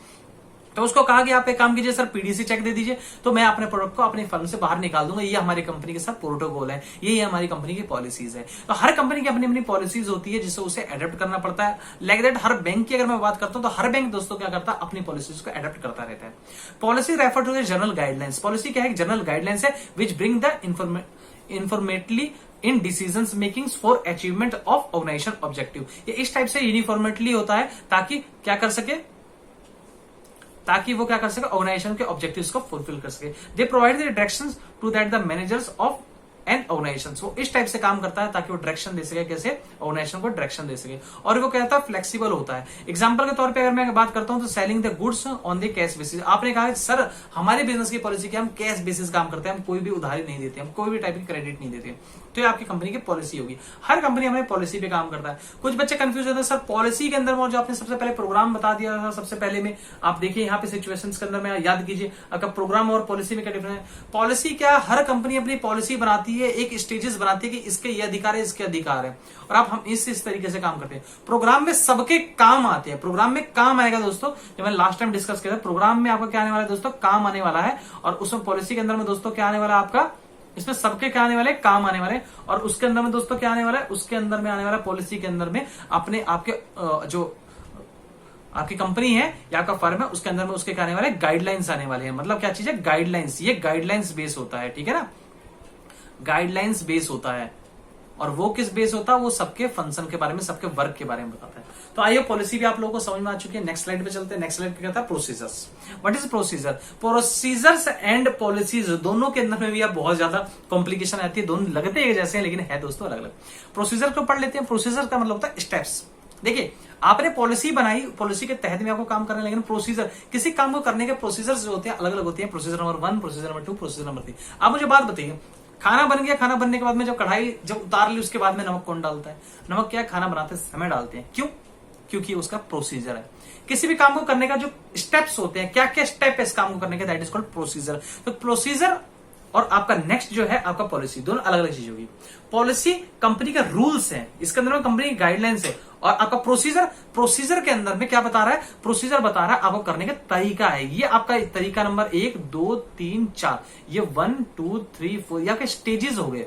तो उसको कहा कि आप एक काम कीजिए सर पीडीसी चेक दे दीजिए तो मैं अपने प्रोडक्ट को अपनी फर्म से बाहर निकाल दूंगा। ये हमारी कंपनी के साथ प्रोटोकॉल है, ये हमारी कंपनी की पॉलिसीज है। तो हर कंपनी की अपनी अपनी पॉलिसीज होती है जिससे उसे एडेप्ट करना पड़ता है। लाइक दैट हर बैंक की अगर मैं बात करता हूं तो हर बैंक दोस्तों क्या करता है, अपनी पॉलिसीज को एडेप्ट करता रहता है। Policy refer to general guidelines. Policy क्या है, जनरल गाइडलाइंस है which bring the informality in decision making for achievement of organisation objective. ये इस टाइप से यूनिफॉर्मेटली होता है ताकि क्या कर सके, ताकि वो क्या कर सके, ऑर्गेनाइजेशन के ऑब्जेक्टिव्स को फुलफिल कर सके। They provide the directions to that the managers of an organization. वो इस टाइप से काम करता है ताकि वो डायरेक्शन दे सके, कैसे ऑर्गेनाइजेशन को डायरेक्शन दे सके। और वो कहता है फ्लेक्सिबल होता है। एग्जांपल के तौर पे अगर मैं बात करता हूं तो selling the goods on the cash basis. आपने कहा सर हमारे बिजनेस की पॉलिसी क्या, हम कैश बेसिस काम करते हैं, हम कोई भी उधारी नहीं देते, हम कोई भी टाइप की क्रेडिट नहीं देते। तो ये आपकी कंपनी की पॉलिसी होगी। हर कंपनी हमें पॉलिसी पे काम करता है। कुछ बच्चे कंफ्यूज होते हैं सर पॉलिसी के अंदर जो आपने सबसे पहले प्रोग्राम बता दिया था सबसे पहले में, आप देखिए यहाँ पे सिचुएशंस के अंदर में याद कीजिए आपका प्रोग्राम और पॉलिसी में क्या डिफरेंस है। पॉलिसी क्या, हर कंपनी अपनी पॉलिसी बनाती है, एक स्टेजेस बनाती है कि इसके ये अधिकार है, इसके अधिकार है, और आप हम इस तरीके से काम करते हैं। प्रोग्राम में सबके काम आते हैं। प्रोग्राम में काम आएगा दोस्तों, जब मैंने लास्ट टाइम डिस्कस किया था, प्रोग्राम में आपका क्या आने वाला है दोस्तों, काम आने वाला है। और उसमें पॉलिसी के अंदर में दोस्तों क्या आने वाला है आपका, इसमें सबके क्या आने वाले, काम आने वाले। और उसके अंदर में दोस्तों क्या आने वाला है, उसके अंदर में आने वाला पॉलिसी के अंदर में अपने आपके जो आपकी कंपनी है या आपका फर्म है उसके अंदर में उसके क्या आने वाले, गाइडलाइंस आने वाले हैं। मतलब क्या चीज है, गाइडलाइंस। ये गाइडलाइंस बेस होता है, ठीक है ना, गाइडलाइंस बेस होता है। और वो किस बेस होता है, वो सबके फंक्शन के बारे में, सबके वर्क के बारे में बताता है। तो आइए पॉलिसी भी आप लोगों को समझ में आ चुकी है। नेक्स्ट स्लाइड पे चलते हैं। नेक्स्ट स्लाइड पे कहता है procedures. What is procedure? Procedures and policies दोनों के अंदर में भी आप बहुत ज्यादा कॉम्प्लिकेशन आती है। दोनों लगते हैं जैसे हैं लेकिन है दोस्तों अलग अलग। प्रोसीजर को पढ़ लेते हैं। प्रोसीजर का मतलब होता है स्टेप्स। देखिए आपने पॉलिसी बनाई, पॉलिसी के तहत में आपको काम करना है, लेकिन प्रोसीजर, किसी काम को करने के प्रोसीजर जो होते हैं अलग अलग होते हैं। Procedure number 1, procedure number 2, procedure number 3। आप मुझे बात बताइए, खाना बन गया, खाना बनने के बाद में जब कढ़ाई जब उतार ली उसके बाद में नमक कौन डालता है? नमक क्या है, खाना बनाते समय डालते हैं। क्यों? क्योंकि उसका प्रोसीजर है। किसी भी काम को करने का जो स्टेप्स होते हैं, क्या क्या स्टेप है इस काम को करने के, दैट इज कॉल्ड प्रोसीजर। तो प्रोसीजर और आपका नेक्स्ट जो है आपका पॉलिसी, दोनों अलग अलग चीज होगी। पॉलिसी कंपनी का रूल्स है, इसके अंदर में कंपनी की गाइडलाइंस है। और आपका प्रोसीजर, प्रोसीजर के अंदर में क्या बता रहा है, प्रोसीजर बता रहा है आपको करने का तरीका है। ये आपका तरीका नंबर 1, 2, 3, 4, ये 1, 2, 3, 4 या के स्टेजेस हो गए।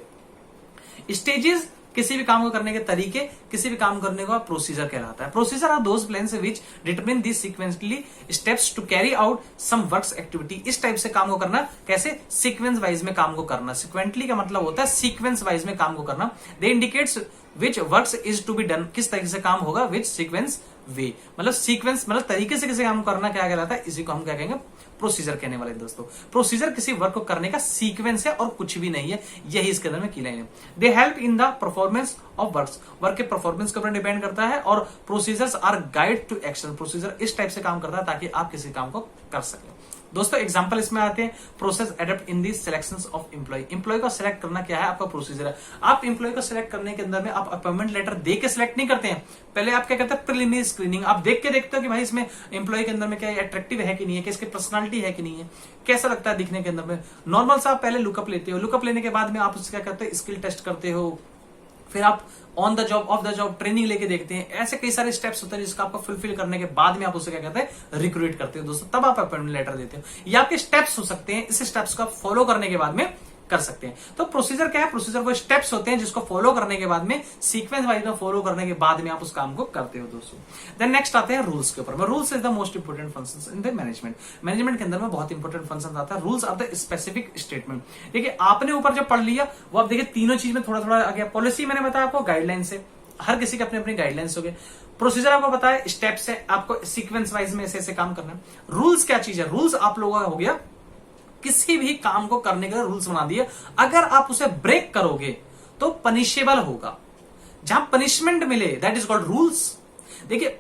स्टेजेस किसी भी काम को करने के तरीके, किसी भी काम करने का प्रोसीजर कहलाता है। Procedure are those plans which determine this sequentially steps to carry out some works activity. इस टाइप से काम को करना, कैसे, सीक्वेंस वाइज में काम को करना। सीक्वेंटली का मतलब होता है सीक्वेंस वाइज में काम को करना। They indicates which works is to be done, किस तरीके से काम होगा, विच सीक्वेंस वे, मतलब सीक्वेंस मतलब तरीके से किसी काम को करना क्या कहलाता है, इसी को हम क्या कहेंगे, प्रोसीजर कहने वाले दोस्तों। प्रोसीजर किसी वर्क को करने का सीक्वेंस है और कुछ भी नहीं है, यही इसके अंदर में की लाइन है। They help in the performance of works, work के परफॉर्मेंस के ऊपर डिपेंड करता है। और procedures are guide to action, procedure इस टाइप से काम करता है ताकि आप किसी काम को कर सकें। दोस्तों एग्जांपल इसमें आते हैं, process adopt in the selections of employ. Employ को सिलेक्ट करना क्या है, आपका प्रोसीजर है। आप एम्प्लॉय को सिलेक्ट करने के अंदर में आप अपॉइंटमेंट लेटर दे के सिलेक्ट नहीं करते हैं, पहले आप क्या करते हैं, प्रिलिमिनरी स्क्रीनिंग। आप देख के देखते हो कि भाई इसमें एम्प्लॉय के अंदर में क्या अट्रैक्टिव है कि नहीं है, कि इसकी पर्सनालिटी है कि नहीं है, कैसा लगता है दिखने के अंदर में। नॉर्मल सा आप पहले लुकअप लेते हो, लुकअप लेने के बाद में आप उसका क्या करते हो, स्किल टेस्ट करते हो, फिर आप on the job of the job training लेके देखते हैं। ऐसे कई सारे स्टेप्स होते हैं जिसका आपको फुलफिल करने के बाद में आप उसे क्या कहते हैं, रिक्रूट करते हो दोस्तों, तब आप अपॉइंटमेंट लेटर देते हो। ये आपके स्टेप्स हो सकते हैं, इस स्टेप्स को फॉलो करने के बाद में कर सकते हैं। तो प्रोसीजर क्या है, प्रोसीजर वो स्टेप्स होते हैं जिसको फॉलो करने के बाद में, सीक्वेंस वाइज में फॉलो करने के बाद में आप उस काम को करते हो दोस्तों। देन नेक्स्ट आते हैं रूल्स के ऊपर। Rules is the most important functions in the management. Management के अंदर में बहुत इंपोर्टेंट फंक्शन आता है। Rules are the specific statement. देखिए आपने ऊपर जब पढ़ लिया वो आप देखिए तीनों चीज में थोड़ा थोड़ा आ गया। पॉलिसी मैंने बताया आपको गाइडलाइन से, हर किसी के अपने अपने गाइडलाइंस हो गए। प्रोसीजर आपको बताया स्टेप्स है, आपको सीक्वेंस वाइज में ऐसे ऐसे काम करना है। रूल्स क्या चीज है, रूल्स आप लोगों का हो गया किसी भी काम को करने के रूल्स बना दिए, अगर आप उसे ब्रेक करोगे तो पनिशेबल होगा। जहां पनिशमेंट मिले दैट इज कॉल्ड रूल्स। देखिए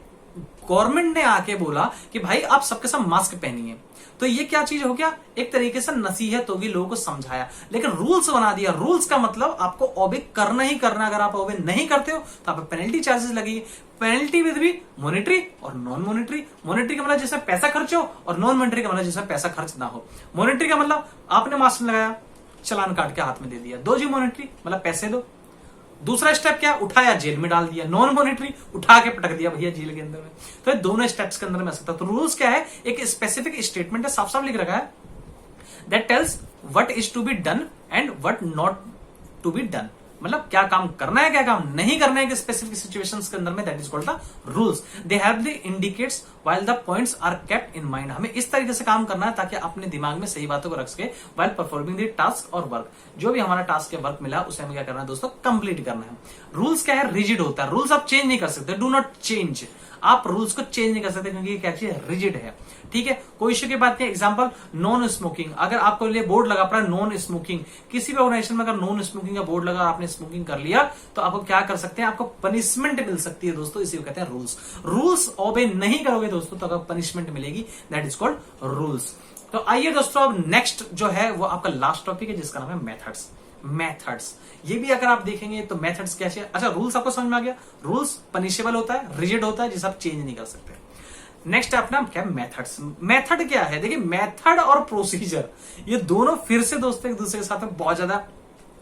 गवर्नमेंट ने आके बोला कि भाई आप सबके सब मास्क पहनिए, तो ये क्या चीज हो गया, एक तरीके से नसीहत होगी, लोगों को समझाया। लेकिन रूल्स बना दिया, रूल्स का मतलब आपको ओबे करना ही करना। अगर आप ओबे नहीं करते हो तो आप पेनल्टी चार्जेस लगेगी। पेनल्टी विद भी मॉनिटरी और नॉन मॉनिटरी। मॉनिटरी का मतलब जिसमें पैसा खर्च हो, और नॉन मॉनिटरी का मतलब जिसमें पैसा खर्च ना हो। मॉनिटरी का मतलब आपने मास्क लगाया, चलान काट के हाथ में दे दिया, दो जी मॉनिटरी, मतलब पैसे दो। दूसरा स्टेप क्या, उठाया जेल में डाल दिया। नॉन मॉनिटरी, उठा के पटक दिया भैया जेल के अंदर में। तो ये दोनों स्टेप्स के अंदर में आ सकता है। तो रूल्स क्या है, एक स्पेसिफिक स्टेटमेंट है, साफ साफ लिख रखा है, that tells what is to be done and what not to be done. मतलब क्या काम करना है, क्या काम नहीं करना है, स्पेसिफिक सिचुएशंस के अंदर में, that is called the rules. They have the indicates while the points are kept in mind. हमें इस तरीके से काम करना है ताकि अपने दिमाग में सही बातों को रख सके व्हाइल परफॉर्मिंग द टास्क और वर्क। जो भी हमारा टास्क या वर्क मिला उसे हमें क्या करना है दोस्तों, कंप्लीट करना है। रूल्स क्या है, रिजिड होता है। रूल्स आप चेंज नहीं कर सकते, डू नॉट चेंज। आप रूल्स को चेंज नहीं कर सकते क्योंकि क्या चीज रिजिड है, ठीक है। कोई इश्यू की बात नहीं। एग्जांपल नॉन स्मोकिंग, अगर आपको लिए बोर्ड लगा पड़ा नॉन स्मोकिंग, किसी भी ऑर्गेनाइजेशन में अगर नॉन स्मोकिंग का बोर्ड लगा और आपने स्मोकिंग कर लिया तो आपको क्या कर सकते हैं, आपको पनिशमेंट मिल सकती है दोस्तों, इसी को कहते हैं रूल्स। रूल्स ओबे नहीं करोगे दोस्तों तो आपको पनिशमेंट मिलेगी, दैट इज कॉल्ड रूल्स। तो आइए दोस्तों अब नेक्स्ट जो है वो आपका लास्ट टॉपिक है जिसका नाम है मेथड्स। मेथड्स, ये भी अगर आप देखेंगे तो मेथड्स कैसे, अच्छा रूल्स आपको समझ में आ गया, रूल्स पनिशेबल होता है, रिजिड होता है, जिसे आप चेंज नहीं कर सकते। नेक्स्ट है अपना क्या, मेथड्स। मेथड क्या है, देखिए मेथड और प्रोसीजर ये दोनों फिर से दोस्तों एक दूसरे के साथ में बहुत ज्यादा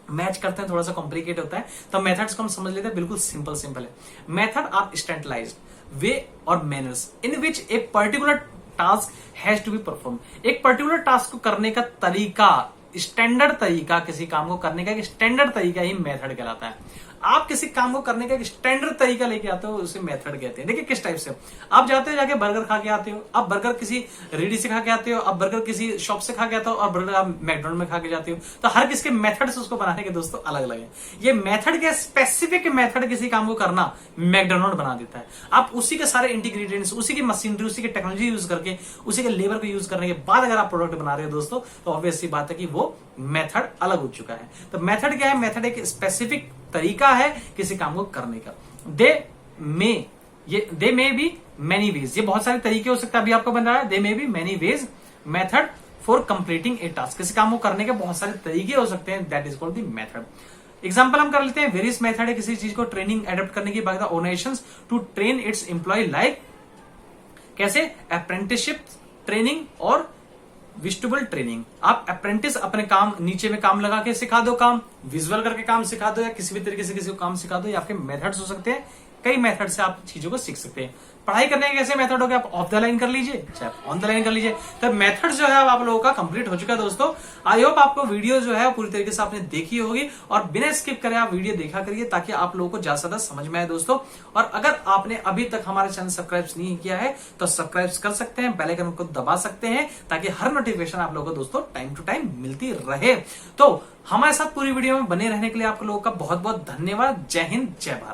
मैच करते हैं, थोड़ा सा कॉम्प्लिकेट होता है। तो मेथड्स को हम समझ लेते हैं, बिल्कुल सिंपल सिंपल है। मेथड आर स्टैंडर्डाइज्ड वे और manners in which a particular task has to be perform. एक पर्टिकुलर टास्क को करने का तरीका, स्टैंडर्ड तरीका, किसी काम को करने का एक स्टैंडर्ड तरीका ही मेथड कहलाता है। आप किसी काम को करने का एक स्टैंडर्ड तरीका लेके आते हो, उसे मेथड कहते हैं। देखिए किस टाइप से, आप जाते हो जाके बर्गर खा के आते हो, आप बर्गर किसी रेडी से खा के आते हो, आप बर्गर किसी शॉप से खा के आते हो, और बर्गर आप मैकडोनल्ड में खा के जाते हो। तो हर किसके मेथड्स उसको बनाने के दोस्तों अलग अलग है। ये मेथड के स्पेसिफिक मेथड किसी काम को करना मैकडोनल्ड बना देता है। आप उसी के सारे इंटीग्रेडिएंट्स, उसी की मशीनरी, उसी की टेक्नोलॉजी यूज करके, उसी के लेबर को यूज करने के बाद अगर आप प्रोडक्ट बना रहे हो दोस्तों, तो ऑब्वियस सी बात है कि वो मेथड अलग हो चुका है। तो मेथड क्या है, मेथड एक स्पेसिफिक तरीका है किसी काम को करने का। दे मे बी मेनी वेज, ये बहुत सारे तरीके हो सकते हैं, अभी आपको बन रहा है, they may be many ways method for completing a task. किसी काम को करने के बहुत सारे तरीके हो सकते हैं, that is called the method. Example हम कर लेते हैं, वेरियस मेथड है किसी चीज को ट्रेनिंग एडप्ट करने की by the organizations to train its employ, like कैसे अप्रेंटिसशिप ट्रेनिंग और विजिबल ट्रेनिंग। आप अप्रेंटिस अपने काम नीचे में काम लगा के सिखा दो, काम विजुअल करके काम सिखा दो, या किसी भी तरीके से किसी को काम सिखा दो, ये आपके मेथड्स हो सकते हैं। कई मेथड से आप चीजों को सीख सकते हैं। पढ़ाई करने के कैसे मेथड हो गया, आप ऑफ द लाइन कर लीजिए, चाहे ऑन द लाइन कर लीजिए। तो मेथड जो है आप लोगों का कंप्लीट हो चुका है दोस्तों। आई होप आपको वीडियो जो है पूरी तरीके से आपने देखी होगी, और बिना स्किप करे आप वीडियो देखा करिए, ताकि आप लोगों को ज्यादा से ज्यादा समझ में आए दोस्तों। और अगर आपने अभी तक हमारे चैनल सब्सक्राइब नहीं किया है तो सब्सक्राइब कर सकते हैं, बेल आइकन को दबा सकते हैं, ताकि हर नोटिफिकेशन आप लोगों को दोस्तों टाइम टू टाइम मिलती रहे। तो हमारे साथ पूरी वीडियो में बने रहने के लिए आप लोगों का बहुत बहुत धन्यवाद। जय हिंद, जय भारत।